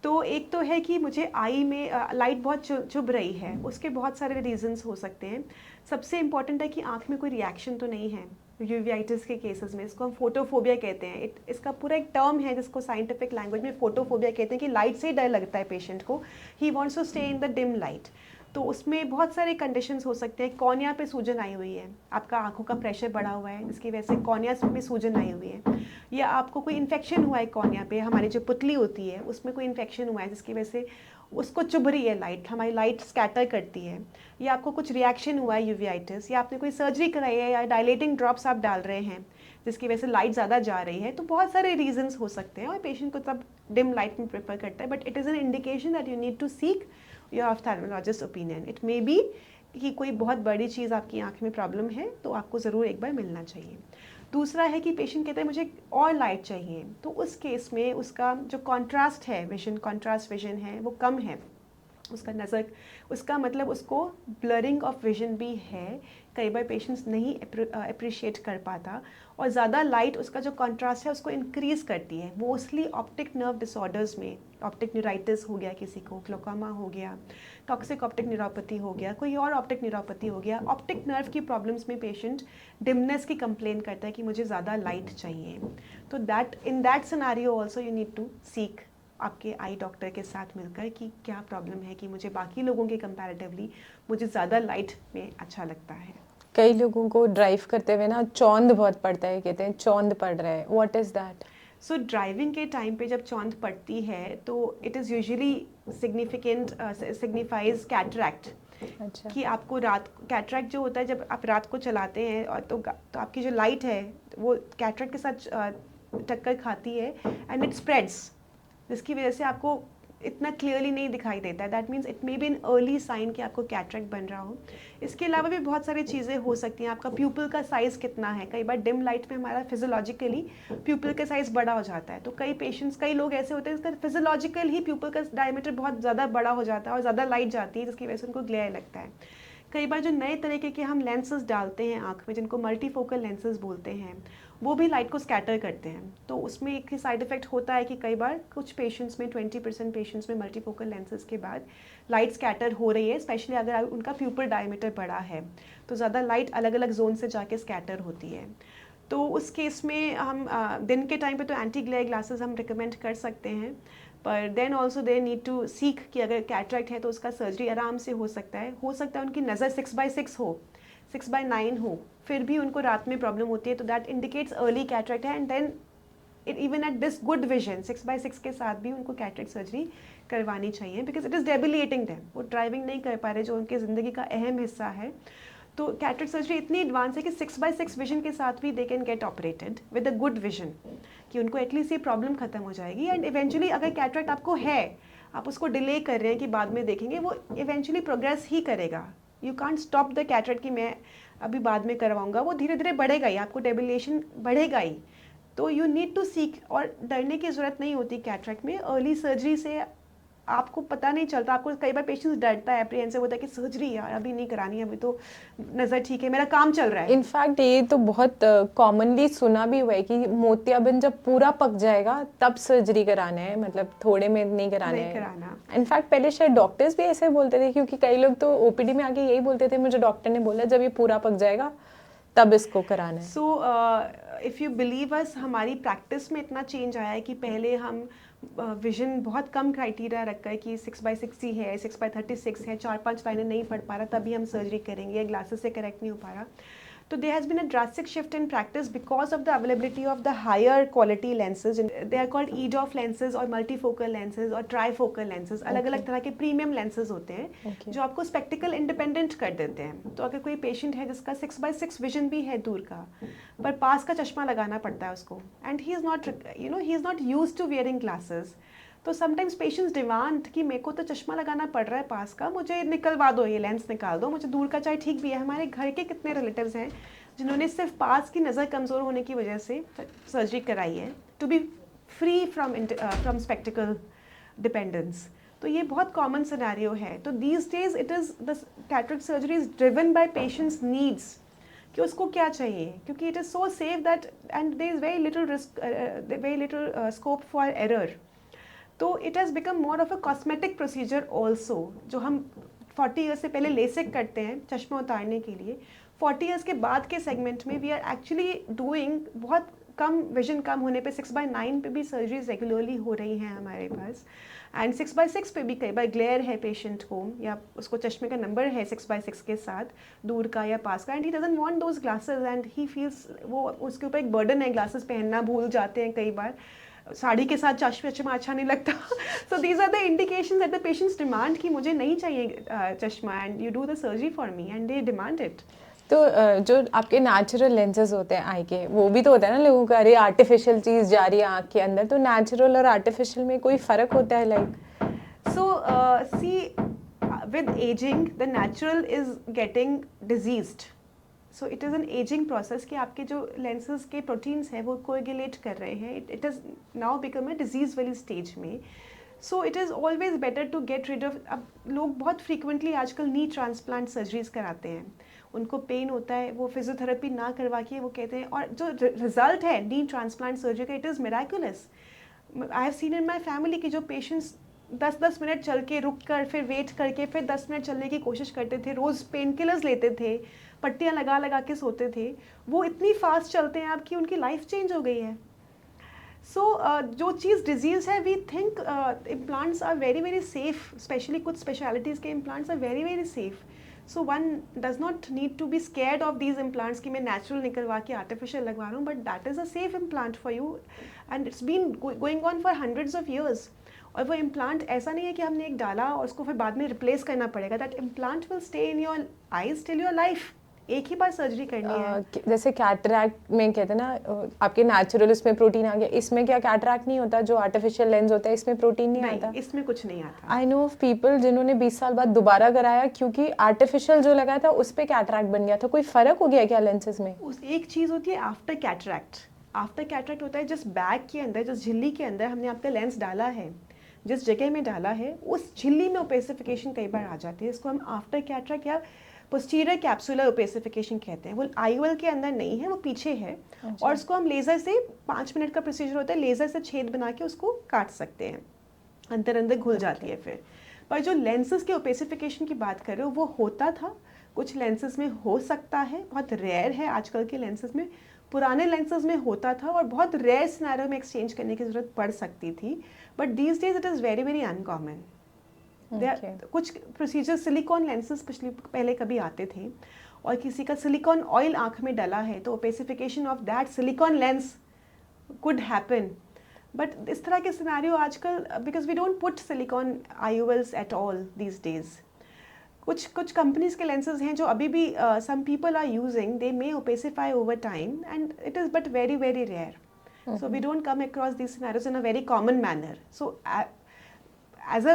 तो एक तो है कि मुझे आई में लाइट बहुत चुभ रही है, उसके बहुत सारे रीजंस हो सकते हैं। सबसे इम्पॉर्टेंट है कि आँख में कोई रिएक्शन तो नहीं है। यूवियाइटिस के केसेस में इसको हम फोटोफोबिया कहते हैं। इसका पूरा एक टर्म है जिसको साइंटिफिक लैंग्वेज में फोटोफोबिया कहते हैं, कि लाइट से ही डर लगता है पेशेंट को, he wants to stay in the dim light. तो उसमें बहुत सारे कंडीशंस हो सकते हैं। कॉर्निया पे सूजन आई हुई है, आपका आंखों का प्रेशर बढ़ा हुआ है, जिसकी वजह से कॉर्निया में सूजन आई हुई है, या आपको कोई इन्फेक्शन हुआ है कॉर्निया पे, हमारी जो पुतली होती है उसमें कोई इन्फेक्शन हुआ है जिसकी वजह से उसको चुभ रही है लाइट, हमारी लाइट स्कैटर करती है, या आपको कुछ रिएक्शन हुआ है यूवीआइटिस, या आपने कोई सर्जरी कराई है, या डायलेटिंग ड्रॉप्स आप डाल रहे हैं जिसकी वजह से लाइट ज़्यादा जा रही है। तो बहुत सारे रीजंस हो सकते हैं और पेशेंट को तब डिम लाइट में प्रेफर करता है, but it is an indication that you need to seek your ophthalmologist opinion. It may be कि कोई बहुत बड़ी चीज़ आपकी आँख में प्रॉब्लम है, तो आपको ज़रूर एक बार मिलना चाहिए। दूसरा है कि पेशेंट कहता है मुझे और लाइट चाहिए, तो उस केस में उसका जो कॉन्ट्रास्ट है विजन, कॉन्ट्रास्ट विजन है वो कम है, उसका नज़र, उसका मतलब उसको ब्लरिंग ऑफ विजन भी है, कई बार पेशेंट्स नहीं अप्रिशिएट कर पाता, और ज़्यादा लाइट उसका जो कॉन्ट्रास्ट है उसको इंक्रीज़ करती है। मोस्टली ऑप्टिक नर्व डिसऑर्डर्स में, ऑप्टिक न्यूराइटिस हो गया किसी को, ग्लोकोमा हो गया, टॉक्सिक ऑप्टिक न्यूरोपैथी हो गया, कोई और ऑप्टिक न्यूरोपैथी हो गया, ऑप्टिक नर्व की प्रॉब्लम्स में पेशेंट डिमनेस की कंप्लेन करता है कि मुझे ज़्यादा लाइट चाहिए। तो that in that scenario also you need to seek आपके आई डॉक्टर के साथ मिलकर कि क्या प्रॉब्लम है, कि मुझे बाकी लोगों के कंपैरेटिवली मुझे ज़्यादा लाइट में अच्छा लगता है। कई लोगों को ड्राइव करते हुए ना चौंध बहुत पड़ता है, कहते हैं चौंध पड़ रहा है, what is that? So driving के टाइम पे जब चौंध पड़ती है तो it is usually signifies cataract, अच्छा। कि आपको रात, कैटरैक्ट जो होता है जब आप रात को चलाते हैं और तो आपकी जो लाइट है वो कैटरैक्ट के साथ टक्कर खाती है एंड इट स्प्रेड्स, जिसकी वजह से आपको इतना क्लियरली नहीं दिखाई देता है। That means it may be an early sign कि आपको कैटरैक्ट बन रहा हो। इसके अलावा भी बहुत सारी चीज़ें हो सकती हैं। आपका प्यूपिल का साइज़ कितना है, कई बार डिम लाइट में हमारा फिजियोलॉजिकली प्यूपिल का साइज़ बड़ा हो जाता है, तो कई पेशेंट्स, कई लोग ऐसे होते हैं जिसका फिजियोलॉजिकल ही प्यूपिल का डायमीटर बहुत ज़्यादा बड़ा हो जाता है और ज़्यादा लाइट जाती है, जिसकी वजह से उनको ग्लेयर लगता है। कई बार जो नए तरीके के हम लेंसेज डालते हैं आँख में, जिनको मल्टीफोकल लेंसेज बोलते हैं, वो भी लाइट को स्कैटर करते हैं। तो उसमें एक ही साइड इफेक्ट होता है कि कई बार कुछ पेशेंट्स में 20% पेशेंट्स में मल्टीफोकल लेंसेज के बाद लाइट स्कैटर हो रही है, स्पेशली अगर उनका प्यूपिल डायमीटर बड़ा है तो ज़्यादा लाइट अलग अलग जोन से जाके स्कैटर होती है। तो उस केस में हम दिन के टाइम पे तो एंटी ग्लेयर ग्लासेस हम रिकमेंड कर सकते हैं, पर then also they need to seek कि अगर कैटरैक्ट है तो उसका सर्जरी आराम से हो सकता है उनकी नज़र 6/6 हो, 6/9 हो, फिर भी उनको रात में प्रॉब्लम होती है, तो दैट इंडिकेट्स अर्ली कैटरैक्ट है। And then it even at this good vision 6/6 के साथ भी उनको कैटरैक्ट सर्जरी करवानी चाहिए, because it is debilitating them, वो ड्राइविंग नहीं कर पा रहे जो उनकी ज़िंदगी का अहम हिस्सा है। तो कैटरैक्ट सर्जरी इतनी एडवांस है कि 6/6 विजन के साथ भी they can get operated with a good vision, कि उनको एटलीस्ट ये प्रॉब्लम खत्म हो जाएगी। एंड इवेंचुअली अगर कैटरैक्ट आपको है, आप उसको डिले कर रहे हैं कि बाद में देखेंगे, वो इवेंचुअली प्रोग्रेस ही करेगा। You can't stop the cataract कि मैं अभी बाद में करवाऊंगा, वो धीरे धीरे बढ़ेगा ही, आपको डेबिलेशन बढ़ेगा ही। तो यू नीड टू सीक, और डरने की ज़रूरत नहीं होती कैटरैक्ट में। अर्ली सर्जरी से आपको पता नहीं चलता, आपको कई बार पेशेंट्स डरता है, एप्रीहेंसिव होता है कि सर्जरी यार अभी नहीं करानी है, अभी तो नज़र ठीक है, मेरा काम चल रहा है। इनफैक्ट ये तो बहुत कॉमनली सुना भी हुआ है कि मोतियाबिंद जब पूरा पक जाएगा तब सर्जरी कराना है, मतलब थोड़े में नहीं कराना नहीं है। कराना। इनफैक्ट पहले शायद डॉक्टर्स भी ऐसे बोलते थे, क्योंकि कई लोग तो ओपीडी में आके यही बोलते थे, मुझे डॉक्टर ने बोला जब ये पूरा पक जाएगा तब इसको कराना है। So if you believe us, हमारी प्रैक्टिस में इतना चेंज आया है कि पहले हम विजन बहुत कम क्राइटेरिया रखकर है कि 6/6 ही है, 6/36 है, 4-5 लाइनें नहीं पढ़ पा रहा तभी हम सर्जरी करेंगे, या ग्लासेस से करेक्ट नहीं हो पा रहा। तो there has been a drastic shift in practice because of the availability of the higher quality lenses. They are called EDOF lenses or multifocal lenses or trifocal lenses. अलग अलग तरह के प्रीमियम lenses होते हैं जो आपको स्पेक्टिकल इंडिपेंडेंट कर देते हैं। तो अगर कोई पेशेंट है जिसका 6/6 विजन भी है दूर का, पर पास का चश्मा लगाना पड़ता है उसको, and he is not used to wearing glasses, तो समटाइम्स पेशेंट्स डिमांड कि मेरे को तो चश्मा लगाना पड़ रहा है पास का, मुझे निकलवा दो, ये लेंस निकाल दो, मुझे दूर का चाहे ठीक भी है। हमारे घर के कितने रिलेटिव्स हैं जिन्होंने सिर्फ पास की नज़र कमज़ोर होने की वजह से सर्जरी कराई है to be free from spectacle dependence. तो ये बहुत कॉमन सिनेरियो है। तो these days it is the cataract surgery is driven by patients needs, कि उसको क्या चाहिए, क्योंकि it is so safe that and there is very little risk, very little scope for error. तो it has become more of a cosmetic procedure also, जो हम 40 years से पहले लेसिक करते हैं चश्मा उतारने के लिए, 40 ईयर्स के बाद के सेगमेंट में वी आर एक्चुअली डूइंग बहुत कम विजन कम होने पे 6/9 पे भी सर्जरीज रेगुलरली हो रही हैं हमारे पास, एंड 6/6 पे भी कई बार ग्लेयर है पेशेंट को, या उसको चश्मे का नंबर है 6/6 के साथ दूर का या पास का, and he doesn't want those glasses, and he feels वो उसके ऊपर एक बर्डन है, ग्लासेस पहनना भूल जाते हैं कई बार, साड़ी के साथ चश्मा अच्छा नहीं लगता। So these are the indications that the patients demand कि मुझे नहीं चाहिए चश्मा, and you do the surgery for me, and they demand it. तो जो आपके नेचुरल लेंसेज होते हैं आई के, वो भी तो होता है ना लोगों का, अरे आर्टिफिशियल चीज़ जा रही है आँख के अंदर, तो नेचुरल और आर्टिफिशियल में कोई फ़र्क होता है like? So, see, with aging, the natural is getting diseased. So it is an aging process कि आपके जो lenses के proteins हैं वो coagulate कर रहे हैं. It has now become a disease वाली stage में. So it is always better to get rid of. अब लोग बहुत frequently आजकल knee transplant surgeries कराते हैं. उनको पेन होता है, वो फिजियोथेरेपी ना करवा के वो कहते हैं, और जो रिजल्ट है नी ट्रांसप्लांट सर्जरी का, it is miraculous. I have seen in my family की जो पेशेंट्स 10-10 मिनट चल के रुक कर फिर वेट करके फिर 10 मिनट चलने की कोशिश करते थे, रोज़ पेन किलर्स लेते थे, पट्टियाँ लगा लगा के सोते थे, वो इतनी फास्ट चलते हैं अब कि उनकी लाइफ चेंज हो गई है। सो जो चीज़ डिजीज़ है, we think implants are very very safe, especially कुछ स्पेशलिटीज़ के implants are very very safe. So one does not need to be scared of these implants कि मैं नेचुरल निकलवा के आर्टिफिशियल लगवा रहा हूँ, but that is a safe implant for you, and it's been going on for hundreds of years. और वो implant ऐसा नहीं है कि हमने एक डाला और उसको फिर बाद में रिप्लेस करना पड़ेगा। That implant will stay in your eyes till your life. एक ही बार सर्जरी करनी है। जैसे कैटरैक्ट में कहते हैं ना, आपके नेचुरल इसमें प्रोटीन आ गया, इसमें क्या कैटरैक्ट नहीं होता? जो आर्टिफिशियल लेंस होता है इसमें प्रोटीन नहीं आता? इसमें कुछ नहीं आता। आई नो ऑफ पीपल जिन्होंने 20 साल बाद दोबारा कराया क्योंकि आर्टिफिशियल जो लगाया था उस पर कैटरैक्ट बन गया था। कोई फर्क हो गया क्या लेंसेज में? उस एक चीज़ होती है आफ्टर कैटरैक्ट। आफ्टर कैटरैक्ट होता है जिस बैग के अंदर, जिस झिल्ली के अंदर हमने आपका लेंस डाला है, जिस जगह में डाला है, उस झिल्ली में ओपेसिफिकेशन कई बार आ जाती है। इसको हम आफ्टर कैटरैक्ट या पोस्टीरियर कैप्सुलर ओपेसिफिकेशन कहते हैं। वो आईओएल के अंदर नहीं है, वो पीछे है। और उसको हम लेज़र से 5 मिनट का प्रोसीजर होता है, लेज़र से छेद बना के उसको काट सकते हैं, अंदर अंदर घुल जाती है फिर। पर जो लेंसेज के ओपेसिफिकेशन की बात कर रहे हो वो होता था, कुछ लेंसेज में हो सकता है, बहुत रेयर है आजकल के लेंसेज में। पुराने लेंसेज में होता था और बहुत रेयर सिनेरियो में एक्सचेंज करने की ज़रूरत पड़ सकती थी, but these days it is very very uncommon. कुछ प्रोसीजर सिलिकॉन लेंसेज पहले कभी आते थे, और किसी का सिलिकॉन ऑयल आँख में डला है तो opacification of that silicone lens could happen. But इस तरह के सिनेरियो आजकल, because we don't put silicone IOLs at all these days. कुछ कंपनीज के लेंसेज हैं जो अभी भी some people are using, they may opacify over time, and it is but very very rare. So we don't come across these scenarios in a very common manner. So as a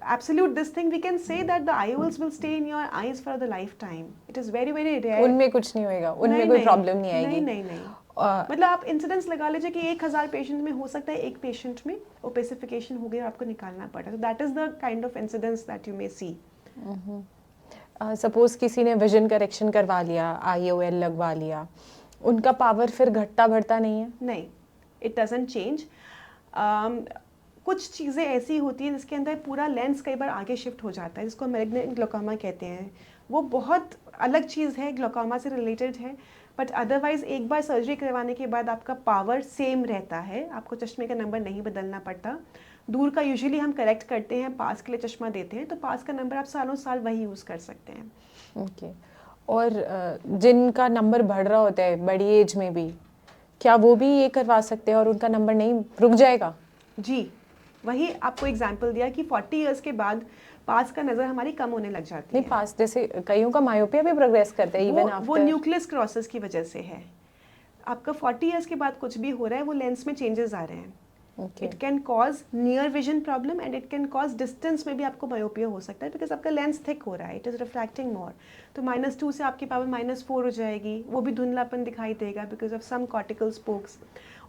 absolute this thing we can say that the IOLs will stay in your eyes for the lifetime. It is very very rare. उनमें कुछ नहीं होएगा, उनमें कोई problem नहीं आएगी? नहीं। मतलब आप इंसिडेंस लगा लीजिए कि 1000 पेशेंट में हो सकता है एक पेशेंट में ओपेसिफिकेशन हो गया और आपको निकालना पड़ा। तो that is the kind of incidence that you may see. Suppose किसी ने विजन करेक्शन करवा लिया, IOL लगवा लिया, उनका पावर फिर घटता बढ़ता नहीं है? नहीं, इट डजंट चेंज। कुछ चीज़ें ऐसी होती हैं जिसके अंदर पूरा लेंस कई बार आगे शिफ्ट हो जाता है, जिसको मैलिग्नेंट ग्लोकोमा कहते हैं। वो बहुत अलग चीज़ है, ग्लोकोमा से रिलेटेड है, बट अदरवाइज एक बार सर्जरी करवाने के बाद आपका पावर सेम रहता है, आपको चश्मे का नंबर नहीं बदलना पड़ता। दूर का यूजुअली हम करेक्ट करते हैं, पास के लिए चश्मा देते हैं, तो पास का नंबर आप सालों साल वही यूज़ कर सकते हैं। ओके। और जिनका नंबर बढ़ रहा होता है बड़ी एज में भी, क्या वो भी ये करवा सकते हैं और उनका नंबर नहीं रुक जाएगा? जी, वही आपको एग्जाम्पल दिया कि 40 इयर्स के बाद पास का नज़र हमारी कम होने लग जाती है। नहीं, पास जैसे कईयों का मायोपिया भी प्रोग्रेस करता है इवन आफ्टर। वो न्यूक्लियस क्रॉसेस की वजह से है। आपका 40 इयर्स के बाद कुछ भी हो रहा है, वो लेंस में चेंजेस आ रहे हैं। It can cause near vision problem and it can cause distance में भी आपको मायोपिया हो सकता है, बिकॉज आपका लेंस थिक हो रहा है, इट इज़ रिफ्रैक्टिंग मोर। तो -2 से आपकी पावर -4 हो जाएगी, वो भी धुंधलापन दिखाई देगा because of some cortical spokes.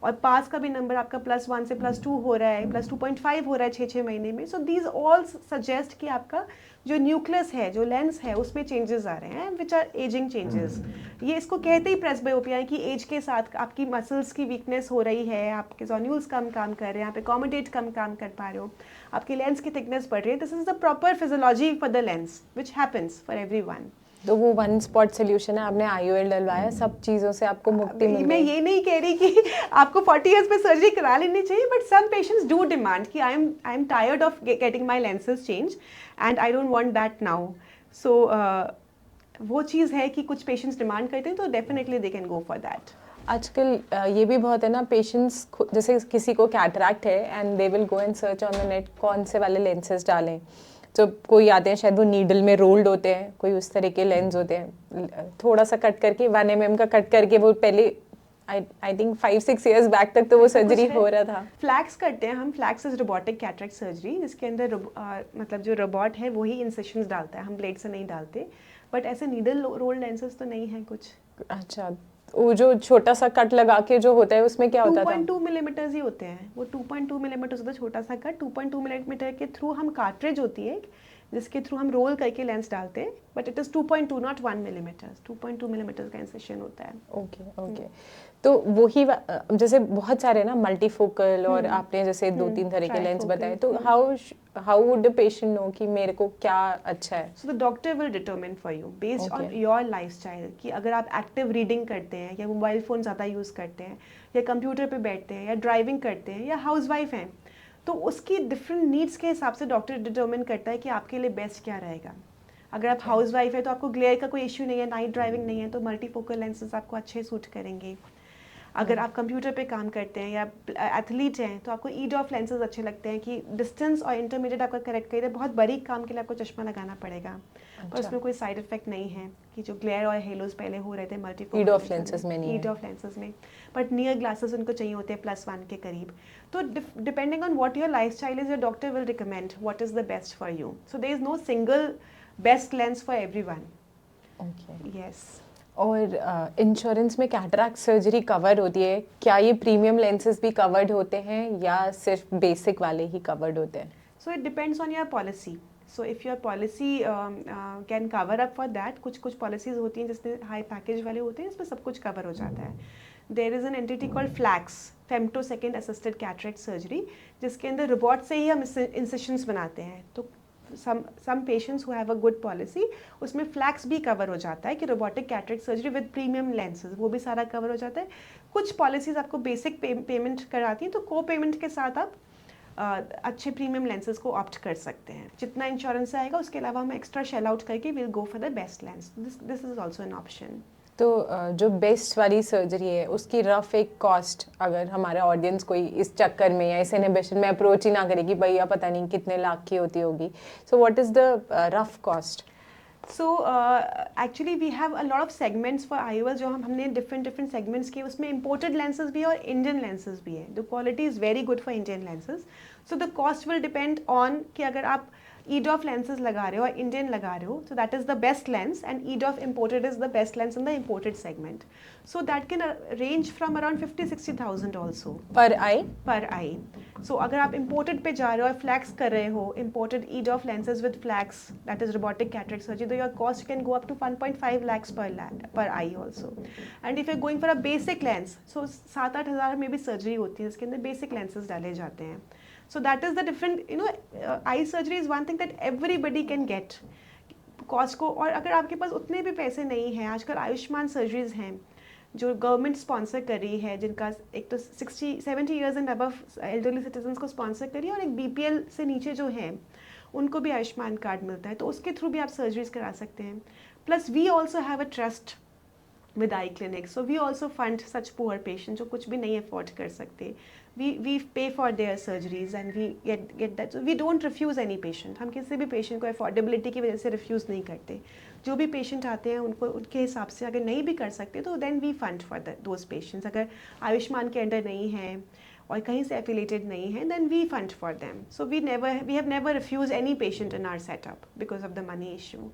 और पास का भी नंबर आपका +1 से +2 हो रहा है, +2.5 हो रहा है 6 महीने में। सो दीज ऑल सजेस्ट कि आपका जो न्यूक्लियस है, जो लेंस है, उसमें चेंजेस आ रहे हैं, विच आर एजिंग चेंजेस। ये इसको कहते ही प्रेसबायोपिया है कि एज के साथ आपकी मसल्स की वीकनेस हो रही है, आपके जोन्यूल्स कम काम कर रहे हैं, आप एकोमोडेट कम काम कर पा रहे हो, आपकी लेंस की थिकनेस बढ़ रही है। This is the proper physiology for the lens which happens for everyone. तो वो वन स्पॉट सोल्यूशन है, आपने IOL डलवाया, सब चीज़ों से आपको मुक्ति मिल मैं गई। ये नहीं कह रही कि आपको 40 इयर्स पे सर्जरी करा लेनी चाहिए, but some patients do demand कि I am tired of getting my lenses change and I don't want that now. So वो चीज़ है कि कुछ पेशेंट्स डिमांड करते हैं, तो definitely they can go for that. आजकल ये भी बहुत है ना, पेशेंट्स जैसे किसी को कैटरैक्ट है and they will go and search on the net कौन से वाले लेंसेज डालें। तो कोई आते हैं, शायद वो नीडल में रोल्ड होते हैं, कोई उस तरह के लेंस होते हैं, थोड़ा सा कट करके 1 mm का कट करके, वो पहले आई थिंक 5-6 years बैक तक तो वो सर्जरी हो रहा था। फ्लैक्स करते हैं हम, FLACS is robotic cataract surgery, जिसके अंदर मतलब जो रोबोट है वही इंसेशंस डालता है, हम ब्लेड से नहीं डालते, बट ऐसे नीडल रोल लेंसेज तो नहीं है कुछ। अच्छा, वो जो छोटा सा कट लगा के जो होता है उसमें क्या होता था? 2.2 मिलीमीटर्स ही होते हैं वो, 2.2 मिलीमीटर होता है छोटा सा कट। 2.2 मिलीमीटर के थ्रू हम कार्ट्रिज होती है जिसके थ्रू हम रोल करके लेंस डालते हैं, but it is 2.2 not 1 millimetre. 2.2 millimetre का इंसेशन होता है। Okay okay. तो वही जैसे बहुत सारे ना मल्टीफोकल और आपने जैसे 2-3 तरह के लेंस Trifocal, बताए, तो how would the patient know कि मेरे को क्या अच्छा है? So the doctor will determine for you based on Okay. Your lifestyle, कि अगर आप एक्टिव रीडिंग करते हैं या मोबाइल फ़ोन ज़्यादा यूज़ करते हैं या कंप्यूटर पे बैठते हैं या ड्राइविंग करते हैं या हाउसवाइफ हैं, तो उसकी डिफरेंट नीड्स के हिसाब से डॉक्टर डिटरमिन करता है कि आपके लिए बेस्ट क्या रहेगा। अगर आप हाउसवाइफ है तो आपको ग्लेयर का कोई इश्यू नहीं है, नाइट ड्राइविंग नहीं है, तो मल्टीफोकल लेंसेज आपको अच्छे सूट करेंगे। अगर आप कंप्यूटर पे काम करते हैं या एथलीट हैं तो आपको EDOF लेंसेज अच्छे लगते हैं कि डिस्टेंस और इंटरमीडिएट आपका करेक्ट करें। बहुत बारीक काम के लिए आपको चश्मा लगाना पड़ेगा, पर उसमें कोई साइड इफेक्ट नहीं है कि जो ग्लेयर और हेलोज पहले हो रहे थे मल्टीफोकल EDOF lenses में नहीं है। EDOF लेंसेज में, बट नियर ग्लासेस उनको चाहिए होते हैं +1 के करीब। तो depending on what your lifestyle is, your doctor will recommend what is the best for you. So there is no single best lens for everyone. Okay. Yes. और insurance में cataract surgery cover होती है क्या? ये premium lenses भी covered होते हैं या सिर्फ बेसिक वाले ही कवर्ड होते हैं? So it depends on your policy. So if your policy can cover up for that, कुछ policies होती हैं जिसमें high package वाले होते हैं, इसमें सब कुछ cover हो जाता है। There is an entity called FLACS, femtosecond assisted cataract surgery, जिसके अंदर robot से ही हम incisions बनाते हैं। तो some patients who have a good policy, उसमें FLACS भी cover हो जाता है कि robotic cataract surgery with premium lenses, वो भी सारा cover हो जाता है। कुछ policies आपको basic payment कराती हैं, तो co-payment के साथ आप अच्छे प्रीमियम लेंसेज को ऑप्ट कर सकते हैं। जितना इंश्योरेंस आएगा उसके अलावा हम एक्स्ट्रा शेल आउट करके will go for the best lens. This is also an option. तो जो बेस्ट वाली सर्जरी है उसकी रफ एक कॉस्ट, अगर हमारा ऑडियंस कोई इस चक्कर में या इस इनहिबिशन में अप्रोच ही ना करेगी, भैया पता नहीं कितने लाख की होती होगी, so what is the rough cost? So actually we have a lot of segments for IOL, जो हमने डिफरेंट सेगमेंट्स के, उसमें इंपोर्टेड लेंसेज भी है और इंडियन लेंसेज भी है। The quality is very good for Indian lenses. So the cost will depend on कि अगर आप EDOF lenses लगा रहे हो और इंडियन लगा रहे हो, so that is the best lens, and EDOF imported is the best lens in the imported segment. So that can range from around 50-60,000 also पर आई? per eye. So अगर आप imported पे जा रहे हो और flax कर रहे हो, imported EDOF lenses with flax, that is robotic cataract surgery, तो your cost can go up to 1.5 lakhs per eye also. And if you're going for a basic lens, so 7-8 हज़ार में भी surgery होती है, इसके अंदर basic lenses डाले जाते हैं. So that is the different, eye surgery is one thing that everybody can get. Cost को, और अगर आपके पास उतने भी पैसे नहीं हैं, आजकल आयुष्मान सर्जरीज हैं जो गवर्नमेंट स्पॉन्सर कर रही है, जिनका एक तो 60-70 years and above elderly citizens को स्पॉन्सर कर रही है, और एक BPL से नीचे जो है उनको भी आयुष्मान कार्ड मिलता है, तो उसके थ्रू भी आप सर्जरीज करा सकते हैं। Plus we also have a trust with eye clinics, so we also fund such poor patients जो कुछ भी नहीं afford कर सकते। We pay for their surgeries and we get that, so we don't refuse any patient। हम किसी भी patient को affordability की वजह से refuse नहीं करते। जो भी patient आते हैं उनको उनके हिसाब से अगर नहीं भी कर सकते तो then we fund for those patients। अगर आयुष्मान के अंडर नहीं है और कहीं से affiliated नहीं है, then we fund for them। So we have never refused any patient in our setup because of the money issue।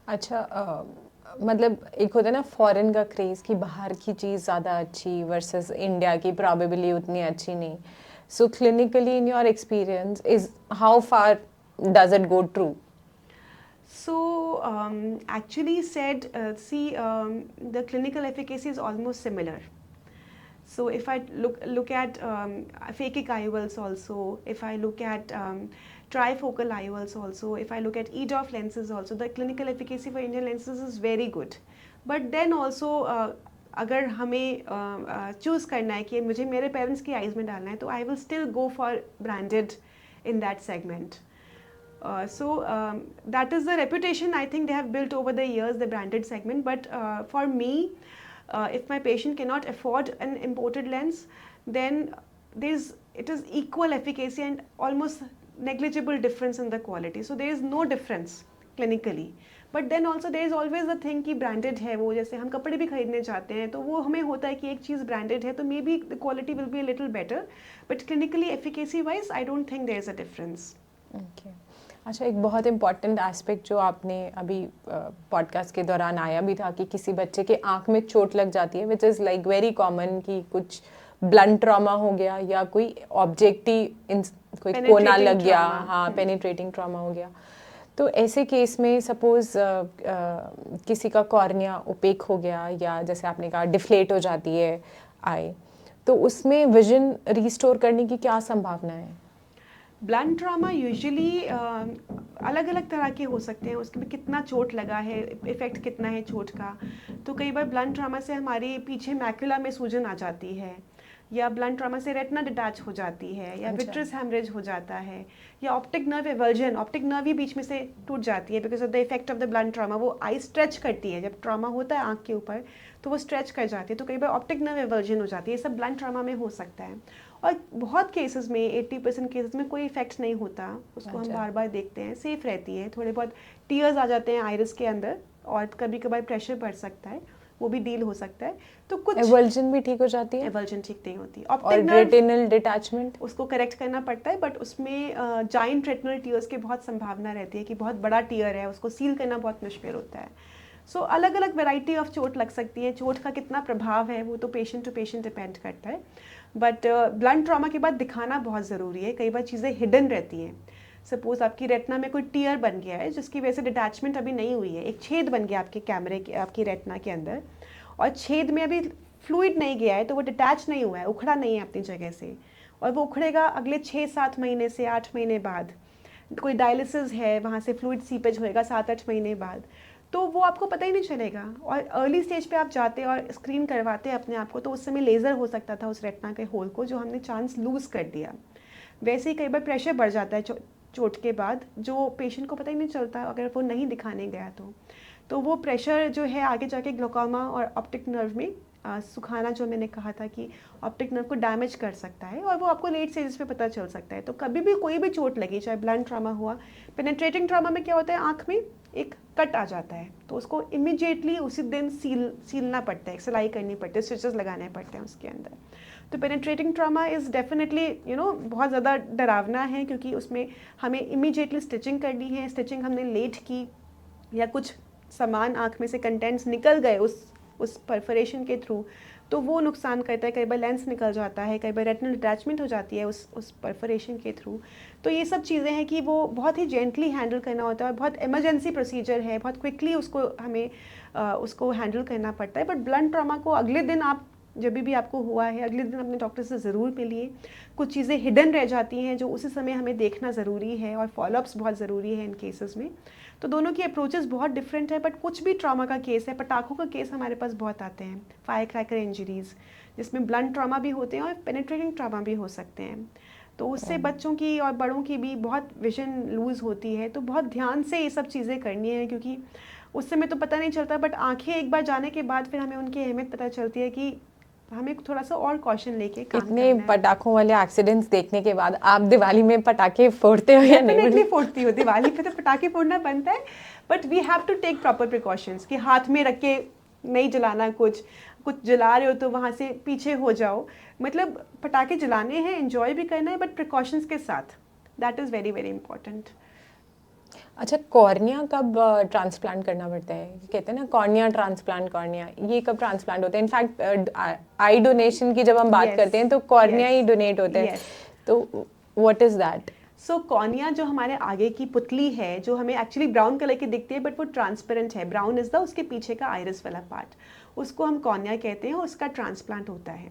अच्छा, मतलब एक होता है ना फॉरेन का क्रेज़ कि बाहर की चीज़ ज़्यादा अच्छी वर्सेस इंडिया की प्रॉबेबली उतनी अच्छी नहीं। So clinically in your experience is how far does it go true? So actually said, the clinical efficacy is almost similar. So if I look at phakic IOLs also, if I look at trifocal IOLs also. If I look at EDOF lenses also, the clinical efficacy for Indian lenses is very good. But then also अगर हमें choose करना है कि मुझे मेरे parents की eyes में डालना है, तो I will still go for branded in that segment. So that is the reputation I think they have built over the years, the branded segment. But for me, if my patient cannot afford an imported lens, then it is equal efficacy and almost negligible difference in the quality. So there is no difference clinically. But then also there is always the thing कि branded है वो, जैसे हम कपड़े भी खरीदने जाते हैं तो वो हमें होता है कि एक चीज़ branded है तो may be the quality will be a little better, but clinically efficacy wise I don't think there is a difference. Okay. अच्छा, एक बहुत इम्पॉर्टेंट एस्पेक्ट जो आपने अभी पॉडकास्ट के दौरान आया भी था कि किसी बच्चे के आँख में चोट लग जाती है, which is like very common कि कुछ ब्लंट ट्रॉमा हो गया या कोई ऑब्जेक्ट ही कोई कोना लग गया, हाँ पेनिट्रेटिंग ट्रॉमा हो गया। तो ऐसे केस में सपोज किसी का कॉर्निया ओपेक हो गया या जैसे आपने कहा डिफ्लेट हो जाती है आई, तो उसमें विजन रिस्टोर करने की क्या संभावना है? ब्लंट ट्रॉमा यूजुअली अलग अलग तरह के हो सकते हैं, उसके में कितना चोट लगा है, इफेक्ट कितना है चोट का। तो कई बार ब्लंट ट्रॉमा से हमारे पीछे मैक्युला में सूजन आ जाती है, या ब्लंट ट्रॉमा से रेटिना डिटैच हो जाती है, या विट्रस हैमरेज हो जाता है, या optic nerve avulsion, optic nerve ही बीच में से टूट जाती है because of the effect of the blunt trauma. वो आई स्ट्रेच करती है, जब ट्रॉमा होता है आँख के ऊपर तो वो स्ट्रेच कर जाती है, तो कई बार ऑप्टिक नर्व एवल्जन हो जाती है। ये सब ब्लंट ट्रॉमा में हो सकता है और बहुत केसेस में 80% केसेस में कोई इफेक्ट नहीं होता, उसको हम बार बार देखते हैं, सेफ रहती है। थोड़े बहुत टीयर्स आ जाते हैं आइरिस के अंदर और कभी कभार प्रेशर बढ़ सकता है, वो भी डील हो सकता है। तो कुछ एवल्जन भी ठीक हो जाती है? एवल्जन ठीक नहीं होती। ऑप्टिक रेटिनल डिटैचमेंट उसको करेक्ट करना पड़ता है, बट उसमें जाइंट रेटिनल टीयर्स की बहुत संभावना रहती है कि बहुत बड़ा टीयर है, उसको सील करना बहुत मुश्किल होता है। सो अलग अलग वेराइटी ऑफ चोट लग सकती है, चोट का कितना प्रभाव है वो तो पेशेंट टू पेशेंट डिपेंड करता है। बट ब्लंट ट्रॉमा के बाद दिखाना बहुत ज़रूरी है। कई बार चीज़ें हिडन रहती हैं। सपोज आपकी रेटिना में कोई टीयर बन गया है जिसकी वजह से डिटैचमेंट अभी नहीं हुई है, एक छेद बन गया आपके कैमरे के, आपकी रेटिना के अंदर, और छेद में अभी फ्लूइड नहीं गया है तो वो डिटैच नहीं हुआ है, उखड़ा नहीं है अपनी जगह से, और वो उखड़ेगा अगले 6-7 महीने से 8 महीने बाद। कोई डायलिसिस है, वहाँ से फ्लूइड सीपेज होएगा 7-8 महीने बाद, तो वो आपको पता ही नहीं चलेगा। और अर्ली स्टेज पे आप जाते और स्क्रीन करवाते अपने आप को, तो उस समय लेज़र हो सकता था उस रेटिना के होल को, जो हमने चांस लूज़ कर दिया। वैसे ही कई बार प्रेशर बढ़ जाता है चोट के बाद, जो पेशेंट को पता ही नहीं चलता अगर वो नहीं दिखाने गया तो वो प्रेशर जो है आगे जाके ग्लोकोमा और ऑप्टिक नर्व में सुखाना, जो मैंने कहा था कि ऑप्टिक नर्व को डैमेज कर सकता है और वो आपको लेट स्टेजेस पे पता चल सकता है। तो कभी भी कोई भी चोट लगी, चाहे ब्लंट ट्रॉमा हुआ, पेनिट्रेटिंग ट्रॉमा में क्या होता है, आँख में एक कट आ जाता है तो उसको इमीडिएटली उसी दिन सीलना पड़ता है, सिलाई करनी पड़ती है, स्टिचेस लगाने पड़ते हैं उसके अंदर। तो पेनिट्रेटिंग ट्रॉमा इज़ डेफिनेटली बहुत ज़्यादा डरावना है, क्योंकि उसमें हमें इमीडिएटली स्टिचिंग करनी है। स्टिचिंग हमने लेट की या कुछ सामान आँख में से कंटेंट्स निकल गए उस परफोरेशन के थ्रू, तो वो नुकसान करता है। कई बार लेंस निकल जाता है, कई बार रेटिनल डिटैचमेंट हो जाती है उस परफोरेशन के थ्रू। तो ये सब चीज़ें हैं कि वो बहुत ही जेंटली हैंडल करना होता है, बहुत इमरजेंसी प्रोसीजर है, बहुत क्विकली उसको हमें उसको हैंडल करना पड़ता है। बट ब्लंट ट्रॉमा को अगले दिन आप जब भी आपको हुआ है, अगले दिन अपने डॉक्टर से ज़रूर मिलिए। कुछ चीज़ें हिडन रह जाती हैं जो उसी समय हमें देखना ज़रूरी है, और फॉलोअप्स बहुत ज़रूरी है इन केसेस में। तो दोनों की अप्रोचेस बहुत डिफरेंट है। बट कुछ भी ट्रॉमा का केस है, पटाखों का केस हमारे पास बहुत आते हैं, फायर क्रैकर इंजरीज़, जिसमें ब्लंट ट्रॉमा भी होते हैं और पेनिट्रेटिंग ट्रॉमा भी हो सकते हैं। तो उससे बच्चों की और बड़ों की भी बहुत विजन लूज़ होती है। तो बहुत ध्यान से ये सब चीज़ें करनी है, क्योंकि उस समय तो पता नहीं चलता, बट आंखें एक बार जाने के बाद फिर हमें उनकी अहमियत पता चलती है कि हमें थोड़ा सा और कॉशन लेके काम करना है। इतने पटाखों वाले एक्सीडेंट्स देखने के बाद आप दिवाली में पटाखे फोड़ते हो या नहीं? डेफिनेटली फोड़ती हो, दिवाली पे तो पटाखे फोड़ना बनता है, but we have to take proper precautions कि हाथ में रख के नहीं जलाना, कुछ जला रहे हो तो वहाँ से पीछे हो जाओ। मतलब पटाखे जलाने हैं, एंजॉय भी करना है, बट प्रिकॉशंस के साथ। That is very very important. अच्छा, कॉर्निया कब ट्रांसप्लांट करना पड़ता है? कहते हैं ना कॉर्निया ट्रांसप्लांट, कॉर्निया ये कब ट्रांसप्लांट होता है? इनफैक्ट आई डोनेशन की जब हम बात करते हैं तो कॉर्निया ही डोनेट होते हैं। तो what is that? So cornea जो हमारे आगे की पुतली है, जो हमें एक्चुअली ब्राउन कलर की दिखती है, बट वो ट्रांसपेरेंट है। ब्राउन इज़ द उसके पीछे का आइरिस वाला पार्ट, उसको हम कॉर्निया कहते हैं, और उसका ट्रांसप्लांट होता है।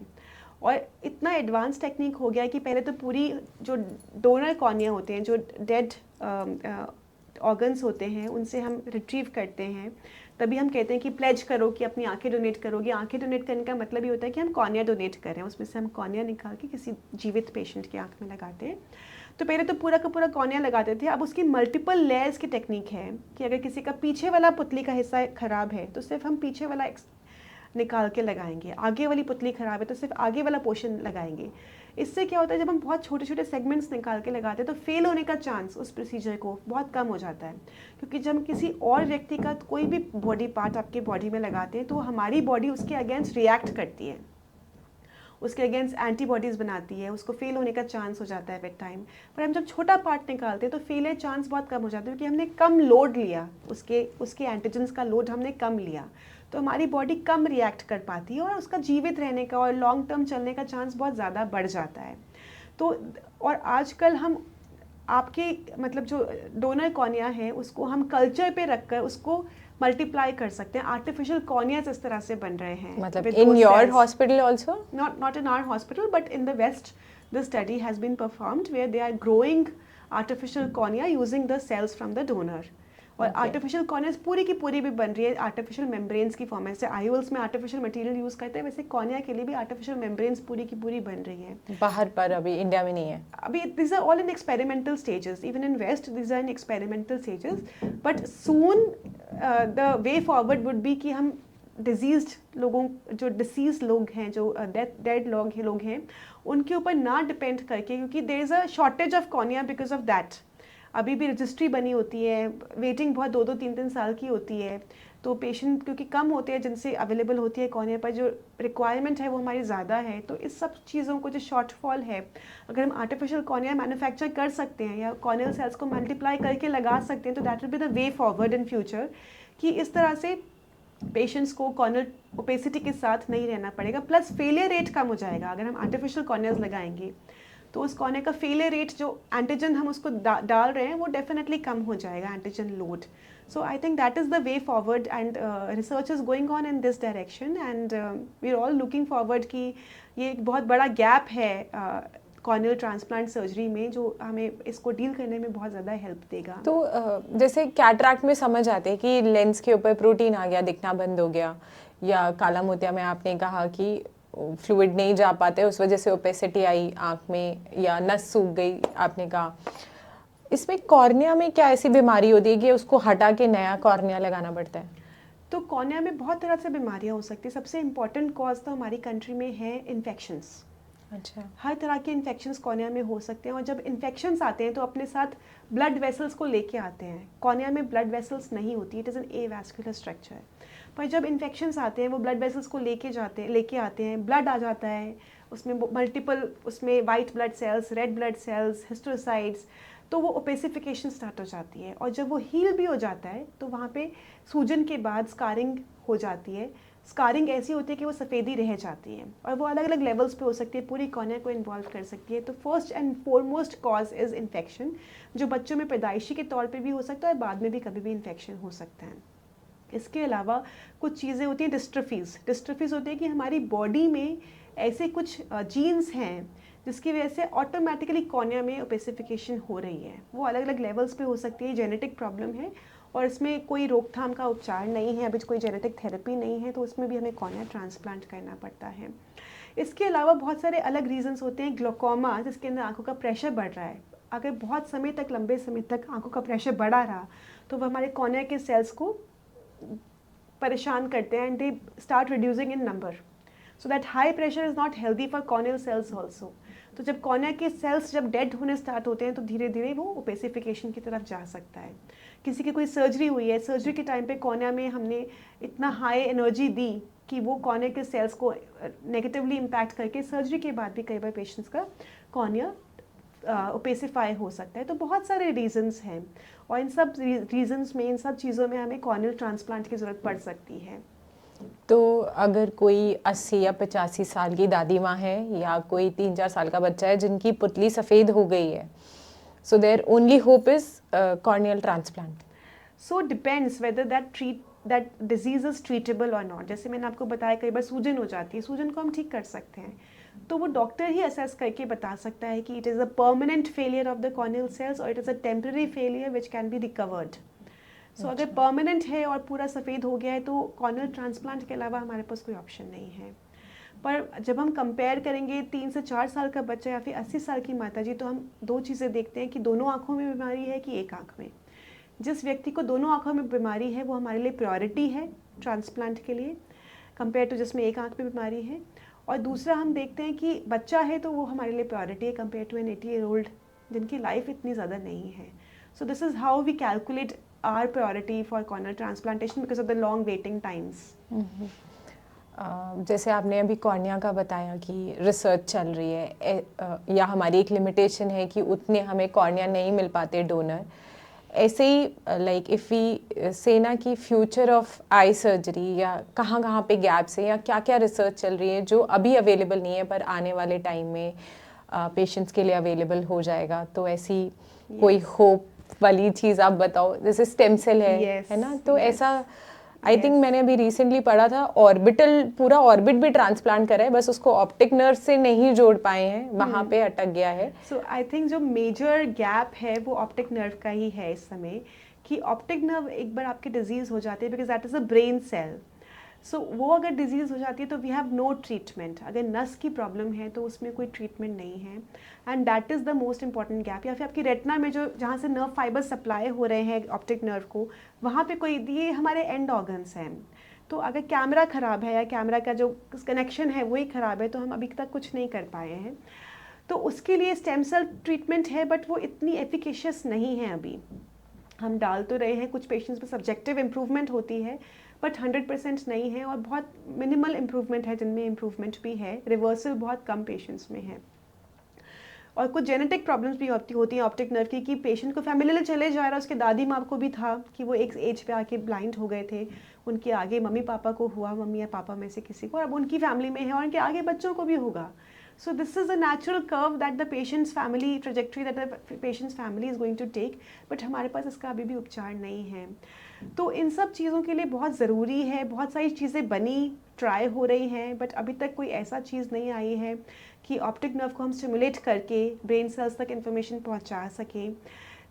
और इतना एडवांस टेक्निक हो गया कि पहले तो पूरी जो डोनर कॉर्निया होते हैं, जो डेड ऑर्गन्स होते हैं, उनसे हम रिट्रीव करते हैं। तभी हम कहते हैं कि प्लेज करो कि अपनी आंखें डोनेट करोगे। आंखें डोनेट करने का मतलब ये होता है कि हम कॉर्निया डोनेट कर रहे हैं, उसमें से हम कॉर्निया निकाल के किसी जीवित पेशेंट की आंख में लगाते हैं। तो पहले तो पूरा का पूरा कॉर्निया लगाते थे, अब उसकी मल्टीपल लेयर्स की टेक्निक है कि अगर किसी का पीछे वाला पुतली का हिस्सा खराब है तो सिर्फ हम पीछे वाला निकाल के लगाएंगे, आगे वाली पुतली खराब है तो सिर्फ आगे वाला पोर्शन लगाएंगे। इससे क्या होता है, जब हम बहुत छोटे छोटे सेगमेंट्स निकाल के लगाते हैं तो फेल होने का चांस उस प्रोसीजर को बहुत कम हो जाता है। क्योंकि जब हम किसी और व्यक्ति का कोई भी बॉडी पार्ट आपके बॉडी में लगाते हैं तो हमारी बॉडी उसके अगेंस्ट रिएक्ट करती है, उसके अगेंस्ट एंटीबॉडीज़ बनाती है, उसको फेल होने का चांस हो जाता है विद टाइम। पर हम जब छोटा पार्ट निकालते हैं तो फेलियर चांस बहुत कम हो जाता है, क्योंकि हमने कम लोड लिया, उसके एंटीजेंस का लोड हमने कम लिया, तो हमारी बॉडी कम रिएक्ट कर पाती है और उसका जीवित रहने का और लॉन्ग टर्म चलने का चांस बहुत ज़्यादा बढ़ जाता है। तो और आजकल हम आपके मतलब जो डोनर कॉर्निया है उसको हम कल्चर पे रखकर उसको मल्टीप्लाई कर सकते हैं। आर्टिफिशियल कॉर्नियाज इस तरह से बन रहे हैं, मतलब in your hospital also? not in our hospital, but in the West, the study has been performed where they are growing artificial cornea using the cells from the donor. और आर्टिफिशियल कॉर्नियाज पूरी की पूरी भी बन रही है आर्टिफिशियल मेम्ब्रेन्स की form में। जैसे आईओल्स में आर्टिफिशियल मटेरियल यूज़ करते हैं, वैसे कॉर्निया के लिए भी आर्टिफिशियल मेम्ब्रेन्स पूरी की पूरी बन रही है। बाहर पर अभी इंडिया में नहीं है अभी this are all in experimental stages, even in west this are in experimental stages, but soon the way forward would be कि हम डिजीज्ड लोगों, जो डिसीज लोग हैं, जो डेड लोग हैं, उनके ऊपर ना डिपेंड करके, क्योंकि there is a shortage of cornea because of that. अभी भी रजिस्ट्री बनी होती है, वेटिंग बहुत 2-2 3-3 साल की होती है, तो पेशेंट क्योंकि कम होते हैं जिनसे अवेलेबल होती है कॉर्निया पर, जो रिक्वायरमेंट है वो हमारी ज़्यादा है। तो इस सब चीज़ों को जो शॉर्टफॉल है, अगर हम आर्टिफिशियल कॉर्निया मैन्युफैक्चर कर सकते हैं या कॉर्नियल सेल्स को मल्टीप्लाई करके लगा सकते हैं, तो that will be the way forward in future, कि इस तरह से पेशेंट्स को कॉर्नियल ओपेसिटी के साथ नहीं रहना पड़ेगा। प्लस फेलियर रेट कम हो जाएगा। अगर हम आर्टिफिशियल कॉर्नियाज लगाएंगे तो उस कॉर्निया का फेलियर रेट, जो एंटीजन हम उसको डाल रहे हैं, वो डेफिनेटली कम हो जाएगा, antigen load. So I think that is the way forward and research is going on in this direction and we are all looking forward कि ये एक बहुत बड़ा गैप है कॉर्नियल ट्रांसप्लांट सर्जरी में, जो हमें इसको डील करने में बहुत ज़्यादा हेल्प देगा। तो जैसे कैटरैक्ट में समझ आते हैं कि लेंस के ऊपर प्रोटीन आ गया, दिखना बंद हो गया, या काला मोतिया में आपने कहा कि फ्लूइड नहीं जा पाते, उस वजह से ओपेसिटी आई आँख में, या नस सूख गई आपने कहा। इसमें कॉर्निया में क्या ऐसी बीमारी होती है कि उसको हटा के नया कॉर्निया लगाना पड़ता है? तो कॉर्निया में बहुत तरह से बीमारियां हो सकती है। सबसे इम्पॉर्टेंट कॉज तो हमारी कंट्री में है इन्फेक्शंस। अच्छा। हर तरह के इन्फेक्शंस कॉर्निया में हो सकते हैं, और जब इन्फेक्शंस आते हैं तो अपने साथ ब्लड वेसल्स को लेके आते हैं। कॉर्निया में ब्लड वेसल्स नहीं होती, it is N avascular structure. पर जब इन्फेक्शंस आते हैं वो ब्लड वेसल्स को लेके आते हैं, ब्लड आ जाता है, उसमें मल्टीपल, उसमें white blood cells, red blood cells, histiocytes, तो वो ओपेसिफिकेशन स्टार्ट हो जाती है। और जब वो हील भी हो जाता है तो वहाँ पे सूजन के बाद स्कारिंग हो जाती है। स्कारिंग ऐसी होती है कि वो सफ़ेदी रह जाती है, और वो अलग अलग लेवल्स पे हो सकती है, पूरी कॉर्निया को इन्वॉल्व कर सकती है। तो first and foremost cause is infection, जो बच्चों में पैदाइशी के तौर पे भी हो सकता है और बाद में भी कभी भी इन्फेक्शन हो सकता है। इसके अलावा कुछ चीज़ें होती हैं डिस्ट्रफीज़ होती है कि हमारी बॉडी में ऐसे कुछ जीन्स हैं जिसकी वजह से ऑटोमेटिकली कॉर्निया में ओपेसिफिकेशन हो रही है। वो अलग अलग लेवल्स पे हो सकती है, जेनेटिक प्रॉब्लम है, और इसमें कोई रोकथाम का उपचार नहीं है, अभी कोई जेनेटिक थेरेपी नहीं है, तो उसमें भी हमें कॉर्निया ट्रांसप्लांट करना पड़ता है। इसके अलावा बहुत सारे अलग रीजंस होते हैं। ग्लोकोमा, जिसके अंदर आंखों का प्रेशर बढ़ रहा है, अगर बहुत समय तक, लंबे समय तक आंखों का प्रेशर बढ़ा रहा तो वह हमारे कॉर्निया के सेल्स को परेशान करते हैं, and they start reducing in number, so that high pressure is not healthy for corneal cells also. तो जब कॉर्निया के सेल्स जब डेड होने स्टार्ट होते हैं तो धीरे धीरे वो ओपेसिफिकेशन की तरफ जा सकता है। किसी की कोई सर्जरी हुई है, सर्जरी के टाइम पे कॉर्निया में हमने इतना हाई एनर्जी दी कि वो कॉर्निया के सेल्स को नेगेटिवली इम्पैक्ट करके सर्जरी के बाद भी कई बार पेशेंट्स का कॉर्निया ओपेसिफाई हो सकता है। तो बहुत सारे रीजंस हैं, और इन सब रीजंस में, इन सब चीज़ों में हमें कॉर्नियल ट्रांसप्लांट की ज़रूरत पड़ सकती है। तो अगर कोई 80 या 85 साल की दादी माँ है, या कोई 3-4 साल का बच्चा है जिनकी पुतली सफ़ेद हो गई है, so there only hope is corneal transplant. So it depends whether that that disease is treatable और नॉट। जैसे मैंने आपको बताया कई बार सूजन हो जाती है, सूजन को हम ठीक कर सकते हैं, तो वो डॉक्टर ही असेस करके बता सकता है कि it is a permanent failure of the corneal cells और it is a temporary failure which can be recovered. So अगर परमानेंट है और पूरा सफ़ेद हो गया है तो कॉर्नियल ट्रांसप्लांट के अलावा हमारे पास कोई ऑप्शन नहीं है। पर जब हम कंपेयर करेंगे 3 से 4 साल का बच्चा या फिर 80 साल की माता जी, तो हम 2 चीज़ें देखते हैं कि दोनों आँखों में बीमारी है कि एक आँख में। जिस व्यक्ति को दोनों आँखों में बीमारी है वो हमारे लिए प्रायोरिटी है ट्रांसप्लांट के लिए, कंपेयर टू जिसमें एक आँख में बीमारी है। और दूसरा हम देखते हैं कि बच्चा है तो वो हमारे लिए प्रायोरिटी है कंपेयर टू एन 80-year-old जिनकी लाइफ इतनी ज़्यादा नहीं है। So this is how we calculate our priority for corneal transplantation because of the long waiting times. जैसे आपने अभी कॉर्निया का बताया कि रिसर्च चल रही है, या हमारी एक लिमिटेशन है कि उतने हमें कॉर्निया नहीं मिल पाते डोनर, ऐसे ही लाइक इफ़ वी से ना कि फ्यूचर ऑफ आई सर्जरी या कहाँ कहाँ पे गैप्स है या क्या क्या रिसर्च चल रही है जो अभी अवेलेबल नहीं है पर आने वाले टाइम में पेशेंट्स के लिए अवेलेबल हो जाएगा, तो ऐसी कोई होप वाली चीज़ आप बताओ। जैसे स्टेम सेल है ना, तो ऐसा आई थिंक मैंने अभी रिसेंटली पढ़ा था, ऑर्बिटल पूरा ऑर्बिट भी ट्रांसप्लांट करा है, बस उसको ऑप्टिक नर्व से नहीं जोड़ पाए हैं, वहाँ पे अटक गया है। सो आई थिंक जो मेजर गैप है वो ऑप्टिक नर्व का ही है इस समय, कि ऑप्टिक नर्व एक बार आपकी डिजीज़ हो जाती है because that is a brain cell. So वो अगर डिजीज़ हो जाती है तो वी हैव नो ट्रीटमेंट। अगर नस की प्रॉब्लम है तो उसमें कोई ट्रीटमेंट नहीं है, and that is the most important gap. या फिर आपकी रेटिना में जो जहाँ से नर्व फाइबर सप्लाई हो रहे हैं ऑप्टिक नर्व को, वहाँ पे कोई, ये हमारे एंड ऑर्गन्स हैं, तो अगर कैमरा ख़राब है या कैमरा का जो कनेक्शन है वही ख़राब है तो हम अभी तक कुछ नहीं कर पाए हैं। तो उसके लिए स्टेम सेल ट्रीटमेंट है बट वो इतनी एफिकेशियस नहीं है अभी। हम डाल तो रहे हैं, कुछ पेशेंट्स में सब्जेक्टिव इम्प्रूवमेंट होती है बट 100% नहीं है, और बहुत मिनिमल इम्प्रूवमेंट है जिनमें इम्प्रूवमेंट भी है, रिवर्सल बहुत कम पेशेंट्स में है। और कुछ जेनेटिक प्रॉब्लम्स भी होती हैं ऑप्टिक नर्व की, कि पेशेंट को फैमिली चले जा रहा है, उसके दादी माँ को भी था कि वो एक एज पे आके ब्लाइंड हो गए थे, उनके आगे मम्मी पापा को हुआ, मम्मी या पापा में से किसी को, अब उनकी फैमिली में है और उनके आगे बच्चों को भी होगा। So this is a natural curve that the patient's family trajectory that the patient's family is going to take, but हमारे पास इसका अभी भी उपचार नहीं है। तो इन सब चीज़ों के लिए बहुत ज़रूरी है, बहुत सारी चीज़ें बनी, ट्राई हो रही हैं, बट अभी तक कोई ऐसा चीज़ नहीं आई है कि ऑप्टिक नर्व को हम स्टिमुलेट करके ब्रेन सेल्स तक इन्फॉर्मेशन पहुंचा सकें।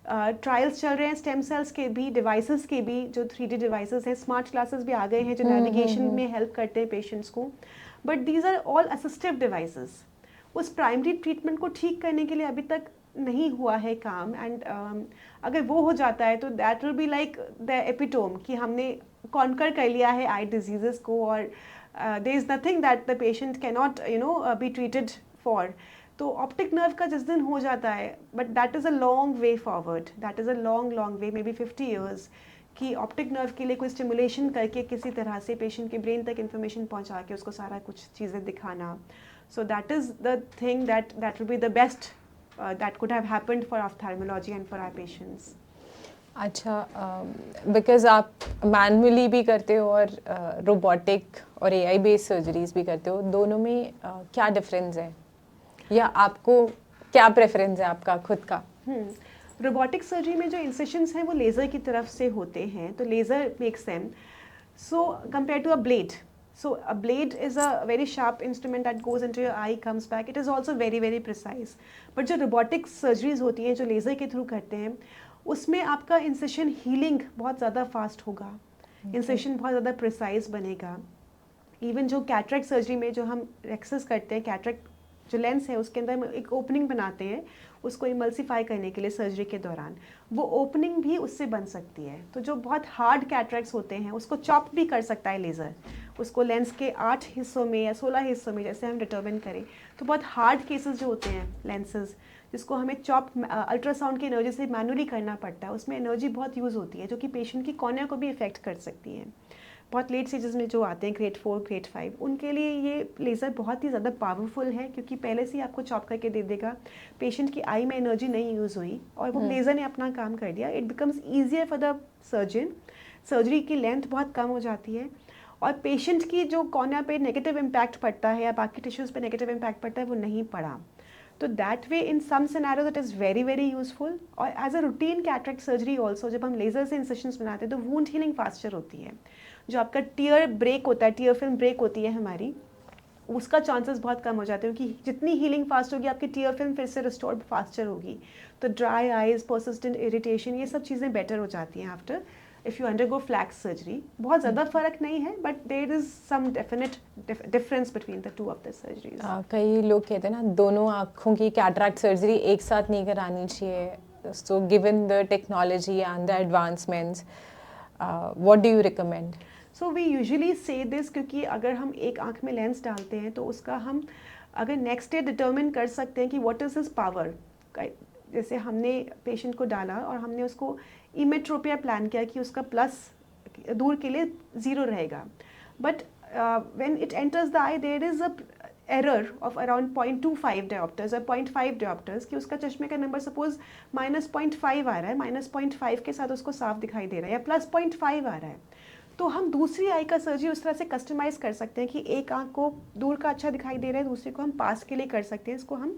ट्रायल्स चल रहे हैं स्टेम सेल्स के भी, डिवाइसेस के भी, जो 3D डिवाइसेस हैं, स्मार्ट ग्लासेस भी आ गए हैं जो नेविगेशन में हेल्प करते हैं पेशेंट्स को, but these are all assistive devices. उस प्राइमरी ट्रीटमेंट को ठीक करने के लिए अभी तक नहीं हुआ है काम, एंड अगर वो हो जाता है तो that will be like the epitome कि हमने कॉन्कर कर लिया है आई डिजीजेस को, और there is nothing that the patient can not be treated for. तो ऑप्टिक नर्व का जिस दिन हो जाता है, but that is a long way forward, that is a long way, maybe 50 years, कि ऑप्टिक नर्व के लिए कोई स्टिमुलेशन करके किसी तरह से पेशेंट के ब्रेन तक इन्फॉर्मेशन पहुंचा के उसको सारा कुछ चीज़ें दिखाना। So that is the thing that will be the best that could have happened for ophthalmology and for our patients. अच्छा, बिकॉज आप मैनुअली भी करते हो और रोबोटिक और एआई बेस्ड सर्जरीज भी करते हो, दोनों में क्या डिफरेंस है या आपको क्या प्रेफरेंस है आपका खुद का? रोबोटिक सर्जरी में जो इंसेशंस हैं वो लेज़र की तरफ से होते हैं, तो laser makes them so compare to a blade. So a blade is a very sharp instrument that goes into your eye, comes back. It is also very precise. But जो robotic surgeries होती हैं जो laser के through करते हैं, उसमें आपका incision healing बहुत ज़्यादा फास्ट होगा, इंसेशन बहुत ज़्यादा प्रिसाइज बनेगा। इवन जो कैटरेक्ट सर्जरी में जो हम एक्सेस करते हैं, कैटरेक्ट जो लेंस है उसके अंदर एक ओपनिंग बनाते हैं उसको इमल्सिफाई करने के लिए सर्जरी के दौरान, वो ओपनिंग भी उससे बन सकती है। तो जो बहुत हार्ड कैटरेक्ट्स होते हैं उसको चॉप भी कर सकता है लेज़र, उसको लेंस के 8 हिस्सों में या 16 हिस्सों में जैसे हम डिटर्मिन करें। तो बहुत हार्ड केसेस जो होते हैं लेंसेज, जिसको हमें चॉप अल्ट्रासाउंड की एनर्जी से मैनुअली करना पड़ता है, उसमें एनर्जी बहुत यूज़ होती है जो कि पेशेंट की कॉर्निया को भी इफेक्ट कर सकती है। बहुत लेट स्टेजेस में जो आते हैं ग्रेड 4 ग्रेड 5, उनके लिए ये लेज़र बहुत ही ज़्यादा पावरफुल है क्योंकि पहले से ही आपको चॉप करके दे देगा, पेशेंट की आई में एनर्जी नहीं यूज़ हुई और वो लेज़र ने अपना काम कर दिया। It becomes easier for the surgeon, surgery की लेंथ बहुत कम हो जाती है और पेशेंट की जो कॉर्निया पे नेगेटिव इम्पैक्ट पड़ता है या बाकी टिश्यूज़ पे नेगेटिव इम्पैक्ट पड़ता है वो नहीं पड़ा। तो that way in some scenarios it is very very useful. और as a routine cataract surgery also जब हम लेजर से इंसेशंस बनाते हैं तो वूंड हीलिंग फास्टर होती है। जो आपका टीयर ब्रेक होता है, टीयर फिल्म ब्रेक होती है हमारी, उसका चांसेस बहुत कम हो जाते हैं, क्योंकि जितनी हीलिंग फास्ट होगी आपकी टीयर फिल्म फिर से रिस्टोर फास्टर होगी। तो ड्राई आइज, परसिस्टेंट इरिटेशन, ये सब चीज़ें बेटर हो जाती हैं after if you undergo FLACS surgery. बहुत ज़्यादा फर्क नहीं है, but there is some definite difference between the two of the surgeries. कई लोग कहते हैं ना दोनों आँखों की कैटरैक्ट सर्जरी एक साथ नहीं करानी चाहिए, so given the technology and the advancements what do you recommend? So we usually say this, क्योंकि अगर हम एक आंख में लेंस डालते हैं तो उसका हम अगर नेक्स्ट डे डिटर्मिन कर सकते हैं कि व्हाट इज़ हिज पावर। जैसे हमने पेशेंट को डाला और हमने उसको इमेट्रोपिया प्लान किया कि उसका प्लस दूर के लिए 0 रहेगा, but when it enters the eye there is a error of around 0.25 dioptres और 0.5 डायोप्टर्स, कि उसका चश्मे का नंबर सपोज -0.5 आ रहा है, -0.5 के साथ उसको साफ दिखाई दे रहा है, या +0.5 आ रहा है, तो हम दूसरी आई का सर्जरी उस तरह से कस्टमाइज़ कर सकते हैं कि एक आंख को दूर का अच्छा दिखाई दे रहा है, दूसरे को हम पास के लिए कर सकते हैं। इसको हम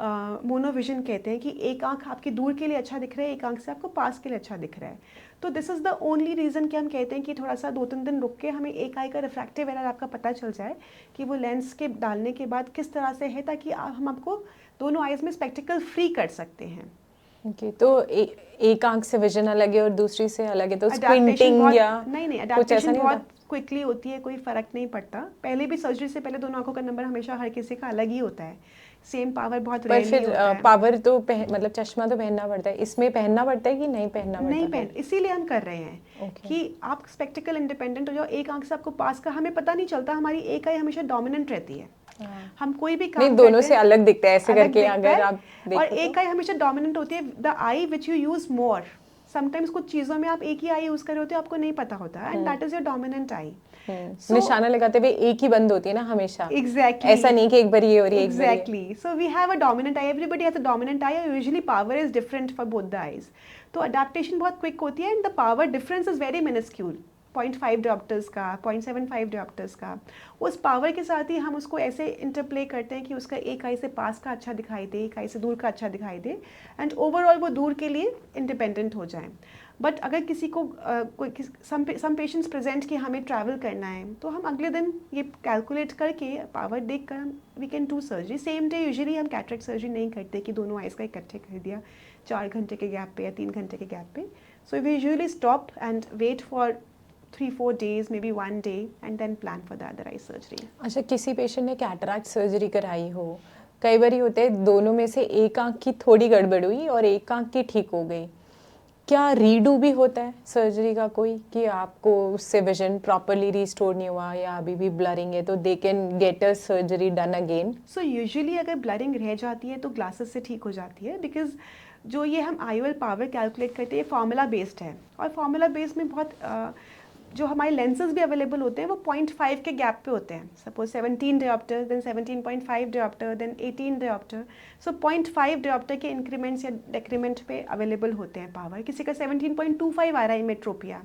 मोनोविजन कहते हैं, कि एक आंख आपकी दूर के लिए अच्छा दिख रहा है, एक आंख से आपको पास के लिए अच्छा दिख रहा है। तो this is the only reason कि हम कहते हैं कि थोड़ा सा 2-3 दिन रुक के हमें एक आई का रिफ्रैक्टिव एरर आपका पता चल जाए कि वो लेंस के डालने के बाद किस तरह से है, ताकि हम आपको दोनों आइज़ में स्पेक्टिकल फ्री कर सकते हैं। ओके, तो एक आंख से विजन अलग है और दूसरी से अलग है, तो Adaptation स्क्विंटिंग या नहीं कुछ ऐसा अडेप्टेशन नहीं बहुत होता? क्विकली होती है, कोई फ़र्क नहीं पड़ता। पहले भी सर्जरी से पहले दोनों आंखों का नंबर हमेशा हर किसी का अलग ही होता है, सेम पावर बहुत पर रेयरली फिर होता है। पावर तो मतलब चश्मा तो पहनना पड़ता है, इसमें पहनना पड़ता है कि नहीं पहनना पड़ता? नहीं पहन, इसीलिए हम कर रहे हैं Okay. कि आप स्पेक्टिकल इंडिपेंडेंट हो जाओ। एक आंख से आपको पास का हमें पता नहीं चलता, हमारी एक आई हमेशा डोमिनेंट रहती है। हाँ। हम कोई भी नहीं, काम दोनों करते से हैं, अलग दिखता है ऐसे अलग करके दिखता अगर है, आप देखो और तो। एक आई हमेशा डोमिनेंट होती है, the I which you use more. Sometimes कुछ चीज़ों में आप एक ही आई यूज़ कर रहे होते हो, आपको नहीं पता होता, and that is your dominant eye. निशाना लगाते हुए एक ही बंद होती है ना हमेशा, Exactly. ऐसा नहीं कि एक बार ये हो रही है एक बार ये। Exactly. So we have a dominant eye. Everybody has a dominant eye. And usually power is different for both the eyes. तो adaptation बहुत quick होती है, and the power difference is very minuscule. 0.5 diopters का, 0.75 diopters का, उस power के साथ ही हम उसको ऐसे इंटरप्ले करते हैं कि उसका एक आई से पास का अच्छा दिखाई दे, एक आई से दूर का अच्छा दिखाई दे, एंड ओवरऑल वो दूर के लिए इंडिपेंडेंट हो जाए। बट अगर किसी को सम पेशेंट्स प्रेजेंट कि हमें ट्रैवल करना है, तो हम अगले दिन ये कैलकुलेट करके पावर देख कर हम we can do surgery same day. Usually हम कैटरेक्ट सर्जरी नहीं करते कि दोनों आइज़ का इकट्ठे कर दिया 4 घंटे के गैप पे या 3 घंटे के गैप पे। So we usually stop and wait for 3-4 days, maybe 1 day, and then plan for the other eye surgery. अच्छा, किसी पेशेंट ने कैटरैक्ट सर्जरी कराई हो, कई बार होता है दोनों में से एक आंख की थोड़ी गड़बड़ हुई और एक आंख की ठीक हो गई, क्या रीडू भी होता है सर्जरी का कोई, कि आपको उससे विजन प्रॉपरली रिस्टोर नहीं हुआ या अभी भी ब्लरिंग है, तो they can get a surgery done again? So usually अगर ब्लरिंग रह जाती है तो ग्लासेस से ठीक हो जाती है, बिकॉज जो ये हम IOL पावर कैलकुलेट करते हैं ये फार्मूला बेस्ड है, और फार्मूला बेस्ड में बहुत जो हमारे लेंसेज भी अवेलेबल होते हैं वो 0.5 के गैप पे होते हैं। Suppose 17 dioptre, then 17.5 dioptre, then 18 dioptre. So 0.5 dioptre के इंक्रीमेंट्स या डेक्रीमेंट पे अवेलेबल होते हैं पावर। किसी का 17.25 आ रहा है इमेट्रोपिया,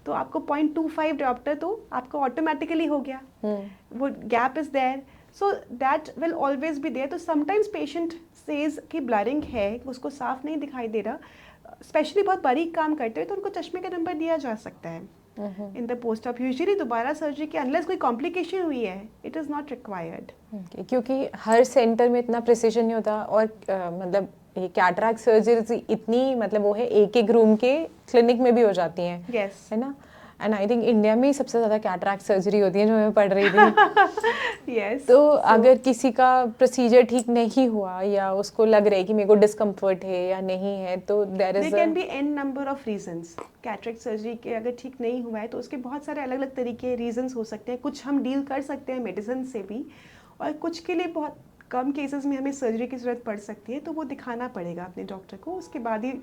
तो आपको 0.25 डायोप्टर तो आपको ऑटोमेटिकली हो गया, वो gap is there, so that will always be there. तो समटाइम्स पेशेंट सेज कि ब्लरिंग है, उसको साफ नहीं दिखाई दे रहा, स्पेशली बहुत बारीक काम करते हैं तो उनको चश्मे का नंबर दिया जा सकता है in the post op. Usually दोबारा सर्जरी के अनलेस कोई कॉम्प्लिकेशन हुई है इट इज़ नॉट रिक्वायर्ड। क्योंकि हर सेंटर में इतना प्रिसिजन नहीं होता, और मतलब ये कैटरैक्ट सर्जरी इतनी मतलब वो है एक एक रूम के क्लिनिक में भी हो जाती हैं, Yes. है ना। एंड आई थिंक इंडिया में ही सबसे ज़्यादा कैटरैक्ट सर्जरी होती है जो मैं पढ़ रही थी। Yes. तो अगर किसी का प्रोसीजर ठीक नहीं हुआ या उसको लग रहा है कि मेरे को डिस्कम्फर्ट है या नहीं है, तो there There is can be n number of reasons. Cataract surgery के अगर ठीक नहीं हुआ है तो उसके बहुत सारे अलग अलग तरीके रीजंस हो सकते हैं। कुछ हम डील कर सकते हैं मेडिसिन से भी, और कुछ के लिए बहुत कम केसेस में हमें सर्जरी की ज़रूरत पड़ सकती है, तो वो दिखाना पड़ेगा अपने डॉक्टर को। उसके बाद ही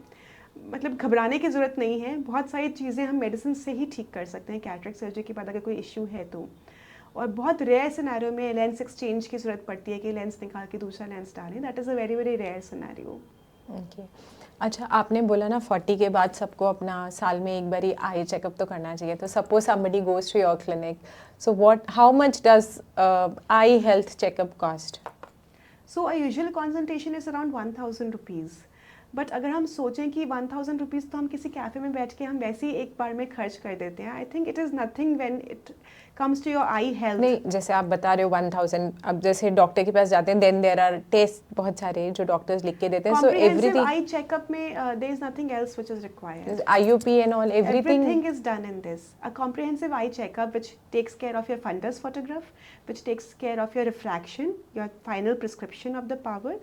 मतलब घबराने की ज़रूरत नहीं है, बहुत सारी चीज़ें हम मेडिसिन से ही ठीक कर सकते हैं कैटरेक्ट सर्जरी के बाद अगर कोई इश्यू है तो। और बहुत रेयर सिनेरियो में लेंस एक्सचेंज की ज़रूरत पड़ती है कि लेंस निकाल के दूसरा लेंस डालें, that is a very very rare scenario. Okay. अच्छा, आपने बोला ना 40 के बाद सबको अपना साल में एक बारी आई चेकअप तो करना चाहिए, तो suppose somebody goes to your clinic, so what how much does eye health checkup cost? So a usual consultation is around 1000 rupees. But अगर हम सोचें कि 1000 रुपीज़ तो हम किसी कैफ़े में बैठ के हम वैसे ही एक बार में खर्च कर देते हैं. I think it is nothing when it comes to your eye health. नहीं, जैसे आप बता रहे हो 1000, अब जैसे डॉक्टर के पास जाते हैं, देन देयर आर टेस्ट बहुत सारे जो डॉक्टर्स लिख के देते हैं, सो Comprehensive एवरीथिंग, eye checkup में there is nothing else which is required. IUP and all, everything. Everything is done in this. A comprehensive eye checkup which takes care of your fundus photograph, which takes care of your refraction, your final prescription of the power,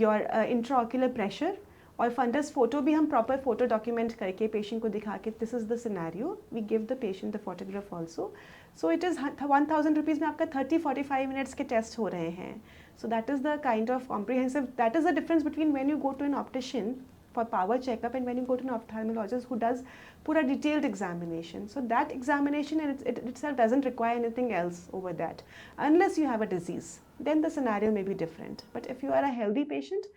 your intraocular pressure, और fundus photo भी हम proper photo document करके patient को दिखा के this is the scenario, we give the patient the photograph also. So it is 1000 rupees में आपका 30-45 minutes के टेस्ट हो रहे हैं. So that is the kind of comprehensive, that is the difference between when you go to an optician for power checkup and when you go to an ophthalmologist who does pura detailed examination. So that examination it itself doesn't require anything else over that. Unless you have a disease, then the scenario may be different. But if you are a healthy patient,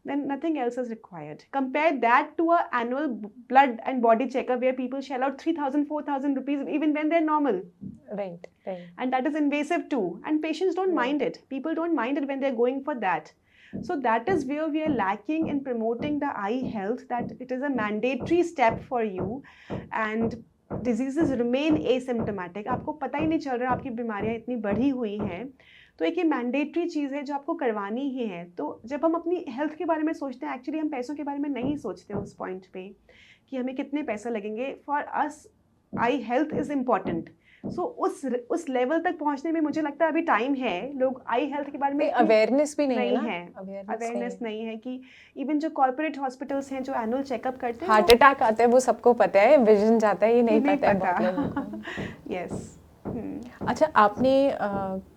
then nothing else is required. Compare that to a annual blood and body checkup where people shell out 3,000-4,000 rupees even when they're normal. Right. And that is invasive too, and patients don't mind it. People don't mind it when they're going for that. So that is where we are lacking in promoting the eye health, that it is a mandatory step for you, and diseases remain asymptomatic. आपको पता ही नहीं चल रहा आपकी बीमारियां इतनी बढ़ी हुई हैं, तो एक ये मैंडेटरी चीज़ है जो आपको करवानी ही है. तो जब हम अपनी हेल्थ के बारे में सोचते हैं, एक्चुअली हम पैसों के बारे में नहीं सोचते उस पॉइंट पे कि हमें कितने पैसे लगेंगे. For us eye health is important. So उस लेवल तक पहुंचने में मुझे लगता है अभी टाइम है. लोग आई हेल्थ के बारे में अवेयरनेस भी नहीं है. अवेयरनेस नहीं है कि इवन जो कॉर्पोरेट हॉस्पिटल्स हैं जो एनुअल चेकअप करते हैं, हार्ट अटैक आता है वो सबको पता है, विजन जाता है ये नहीं पता है बहुत लोगों को. यस. अच्छा, आपने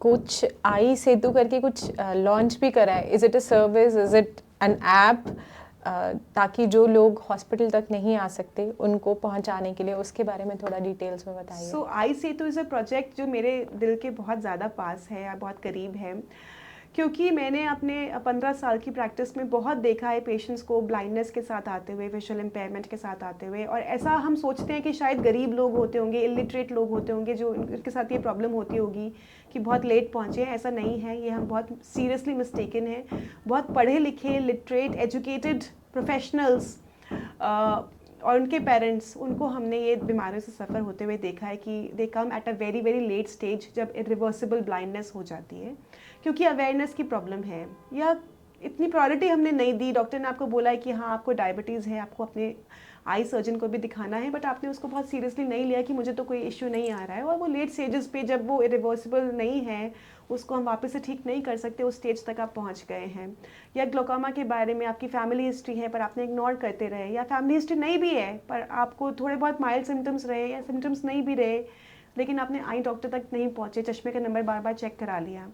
कुछ आई सेतु करके कुछ लॉन्च भी करा है. Is it a service, is it an app, ताकि जो लोग हॉस्पिटल तक नहीं आ सकते उनको पहुंचाने के लिए, उसके बारे में थोड़ा डिटेल्स में बताइए. सो eye Setu is a project जो मेरे दिल के बहुत ज़्यादा पास है या बहुत करीब है, क्योंकि मैंने अपने 15 साल की प्रैक्टिस में बहुत देखा है पेशेंट्स को ब्लाइंडनेस के साथ आते हुए, विजुअल इम्पेयरमेंट के साथ आते हुए. और ऐसा हम सोचते हैं कि शायद गरीब लोग होते होंगे, इलिटरेट लोग होते होंगे जो इनके साथ ये प्रॉब्लम होती होगी कि बहुत लेट पहुँचे. ऐसा नहीं है, ये हम बहुत सीरियसली मिस्टेकन है. बहुत पढ़े लिखे, लिटरेट, एजुकेटेड प्रोफेशनल्स और उनके पेरेंट्स, उनको हमने ये बीमारियों से सफ़र होते हुए देखा है कि they come at a very very late stage जब इरिवर्सिबल ब्लाइंडनेस हो जाती है, क्योंकि अवेयरनेस की प्रॉब्लम है या इतनी प्रायोरिटी हमने नहीं दी. डॉक्टर ने आपको बोला है कि हाँ आपको डायबिटीज़ है, आपको अपने आई सर्जन को भी दिखाना है, बट आपने उसको बहुत सीरियसली नहीं लिया कि मुझे तो कोई इश्यू नहीं आ रहा है. और वो लेट स्टेजेस पे जब वो इरिवर्सिबल नहीं है, उसको हम वापस से ठीक नहीं कर सकते, उस स्टेज तक आप पहुंच गए हैं. या ग्लोकोमा के बारे में आपकी फैमिली हिस्ट्री है पर आपने इग्नोर करते रहे, या फैमिली हिस्ट्री नहीं भी है पर आपको थोड़े बहुत माइल्ड सिम्टम्स रहे या सिम्टम्स नहीं भी रहे, लेकिन आपने आई डॉक्टर तक नहीं पहुँचे, चश्मे का नंबर बार बार चेक करा लिया.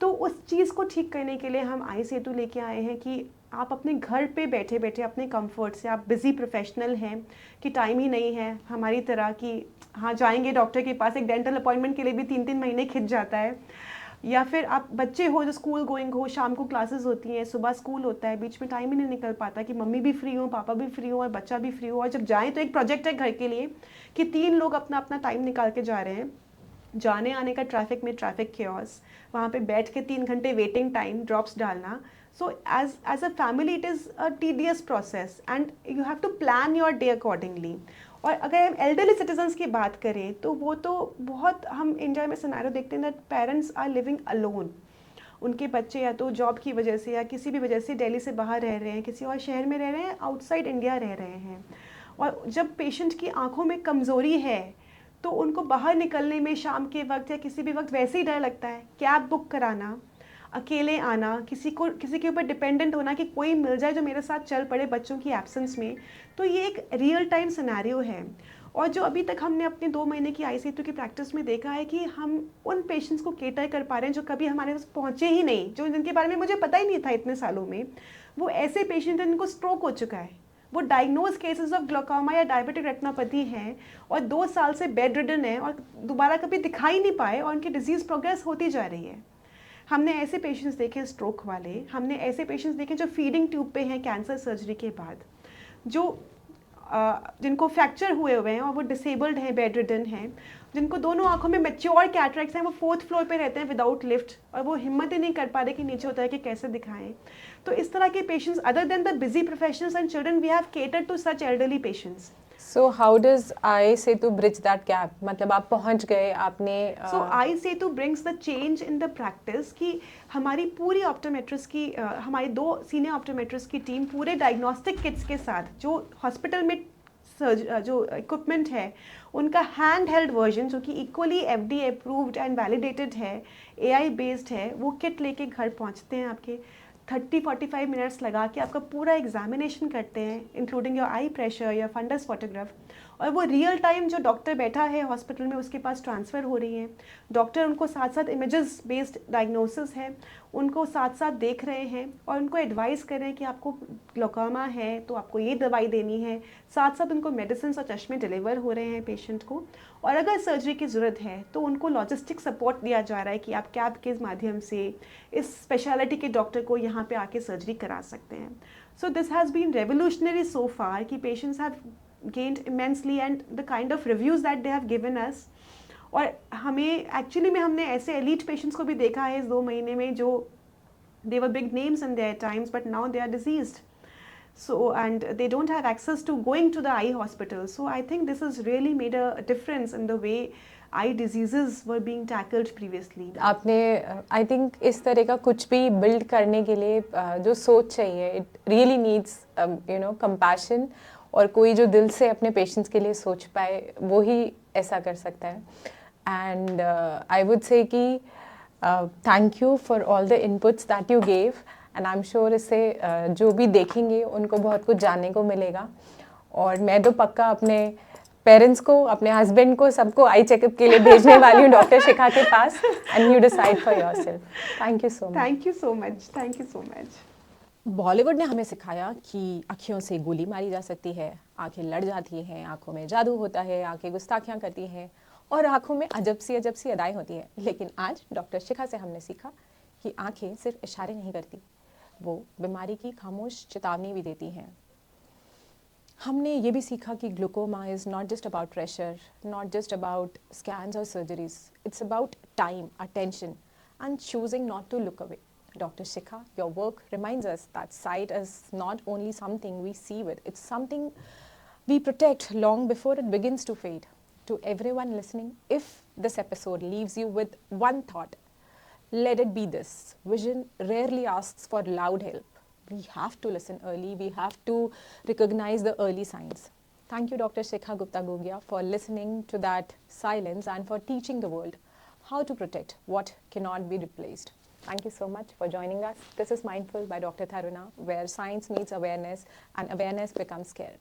तो उस चीज़ को ठीक करने के लिए हम आई सेतु लेके आए हैं कि आप अपने घर पे बैठे बैठे अपने कंफर्ट से, आप बिज़ी प्रोफेशनल हैं कि टाइम ही नहीं है हमारी तरह कि हाँ जाएंगे डॉक्टर के पास, एक डेंटल अपॉइंटमेंट के लिए भी 3-3 महीने खिंच जाता है. या फिर आप बच्चे हो जो स्कूल गोइंग हो, शाम को क्लासेस होती हैं, सुबह स्कूल होता है, बीच में टाइम ही नहीं निकल पाता कि मम्मी भी फ्री हो, पापा भी फ्री हो और बच्चा भी फ्री हो. और जब जाएँ तो एक प्रोजेक्ट है घर के लिए कि 3 लोग अपना अपना टाइम निकाल के जा रहे हैं. जाने आने का ट्रैफिक में ट्रैफिक क्योस, वहाँ पे बैठ के 3 घंटे वेटिंग टाइम, ड्रॉप्स डालना. So as a family it is a tedious process and you have to plan your day accordingly. और अगर हम एल्डरली सिटीजन्स की बात करें तो वो तो बहुत, हम इंडिया में सिनेरियो देखते हैं that parents are living alone. उनके बच्चे या तो जॉब की वजह से या किसी भी वजह से दिल्ली से बाहर रह रहे हैं, किसी और शहर में रह रहे हैं, आउटसाइड इंडिया रह रहे हैं. और जब पेशेंट की आँखों में कमज़ोरी है तो उनको बाहर निकलने में शाम के वक्त या किसी भी वक्त वैसे ही डर लगता है. कैब बुक कराना, अकेले आना, किसी के ऊपर डिपेंडेंट होना कि कोई मिल जाए जो मेरे साथ चल पड़े बच्चों की एब्सेंस में. तो ये एक रियल टाइम सिनेरियो है. और जो अभी तक हमने अपने 2 महीने की आई सेतु की प्रैक्टिस में देखा है कि हम उन पेशेंट्स को केटर कर पा रहे हैं जो कभी हमारे पास पहुँचे ही नहीं, जो जिनके बारे में मुझे पता ही नहीं था इतने सालों में. वो ऐसे पेशेंट हैं जिनको स्ट्रोक हो चुका है, वो डायग्नोज केसेस ऑफ ग्लोकोमा या डायबिटिक रेटिनोपैथी हैं और 2 साल से बेड रिडन है और दोबारा कभी दिखाई नहीं पाए और उनकी डिजीज़ प्रोग्रेस होती जा रही है. हमने ऐसे पेशेंट्स देखे स्ट्रोक वाले, हमने ऐसे पेशेंट्स देखे जो फीडिंग ट्यूब पे हैं कैंसर सर्जरी के बाद, जो जिनको फ्रैक्चर हुए हुए हैं और वो डिसेबल्ड हैं, बेड रिडन हैं, जिनको दोनों आंखों में मैच्योर कैटरेक्ट्स हैं, वो 4th फ्लोर पे रहते हैं विदाउट लिफ्ट और वो हिम्मत ही नहीं कर पा रहे कि नीचे उतर के कैसे दिखाएं। तो इस तरह के patients, other than the busy professionals and children, we have catered to such elderly patients. So how does eye Setu bridge that gap? मतलब आप पहुंच गए, आपने so eye Setu brings the change in the practice कि हमारी पूरी ऑप्टोमेट्रिस्ट की हमारी 2 सीनियर ऑप्टोमेट्रिस्ट की टीम पूरे डायग्नोस्टिक किट्स के साथ जो हॉस्पिटल में जो इक्विपमेंट है उनका हैंड हेल्ड वर्जन जो कि equally FDA approved and validated है, AI बेस्ड है, वो किट लेके घर पहुंचते हैं, आपके 30-45 मिनट्स लगा के आपका पूरा एग्जामिनेशन करते हैं, including your eye pressure, your fundus photograph, और वो रियल टाइम जो डॉक्टर बैठा है हॉस्पिटल में उसके पास ट्रांसफ़र हो रही हैं। डॉक्टर उनको साथ साथ इमेजेस बेस्ड डायग्नोसिस है, उनको साथ साथ देख रहे हैं और उनको एडवाइस कर रहे हैं कि आपको ग्लोकोमा है तो आपको ये दवाई देनी है, साथ साथ उनको मेडिसिन और चश्मे डिलीवर हो रहे हैं पेशेंट को, और अगर सर्जरी की ज़रूरत है तो उनको लॉजिस्टिक सपोर्ट दिया जा रहा है कि आप कैब के माध्यम से इस स्पेशलिटी के डॉक्टर को यहाँ पे आके सर्जरी करा सकते हैं। So this has been revolutionary so far कि patients have gained immensely and the kind of reviews that they have given us, और हमें एक्चुअली में हमने ऐसे एलीट पेशेंट्स को भी देखा है इस 2 महीने में जो they were big names in their times but now they are diseased, so and they don't have access to going to the eye hospital. So I think this has really made a difference in the way eye diseases were being tackled previously. आपने I think इस तरह का कुछ भी build करने के लिए जो सोच चाहिए, इट रियली नीड्स कंपैशन, और कोई जो दिल से अपने पेशेंट्स के लिए सोच पाए वो ही ऐसा कर सकता है। एंड आई वुड से कि thank you for all the inputs that you gave, and I am sure इससे जो भी देखेंगे उनको बहुत कुछ जानने को मिलेगा। और मैं तो पक्का अपने पेरेंट्स को, अपने हस्बैंड को, सबको आई चेकअप के लिए भेजने वाली हूँ डॉक्टर शिखा के पास, and you decide for yourself. Thank you so much. Thank you so much, thank you so much. Bollywood ने हमें सिखाया कि आँखों से गोली मारी जा सकती है, आंखें लड़ जाती हैं, आंखों में जादू होता है, आंखें गुस्ताखियाँ करती हैं और आंखों में अजब सी अदाएं होती हैं। लेकिन आज डॉक्टर शिखा से हमने सीखा कि आंखें सिर्फ इशारे नहीं करती, वो बीमारी की खामोश चेतावनी भी देती हैं। हमने ये भी सीखा कि glaucoma is not just about pressure, not just about scans और surgeries, it's about time, attention and choosing not to look away. Dr. Shikha, your work reminds us that sight is not only something we see with, it's something we protect long before it begins to fade. To everyone listening, if this episode leaves you with one thought, let it be this: vision rarely asks for loud help. We have to listen early, we have to recognize the early signs. Thank you, Dr. Shikha Gupta Gogia, for listening to that silence and for teaching the world how to protect what cannot be replaced. Thank you so much for joining us. This is Mindful by Dr. Tharuna, where science meets awareness and awareness becomes care.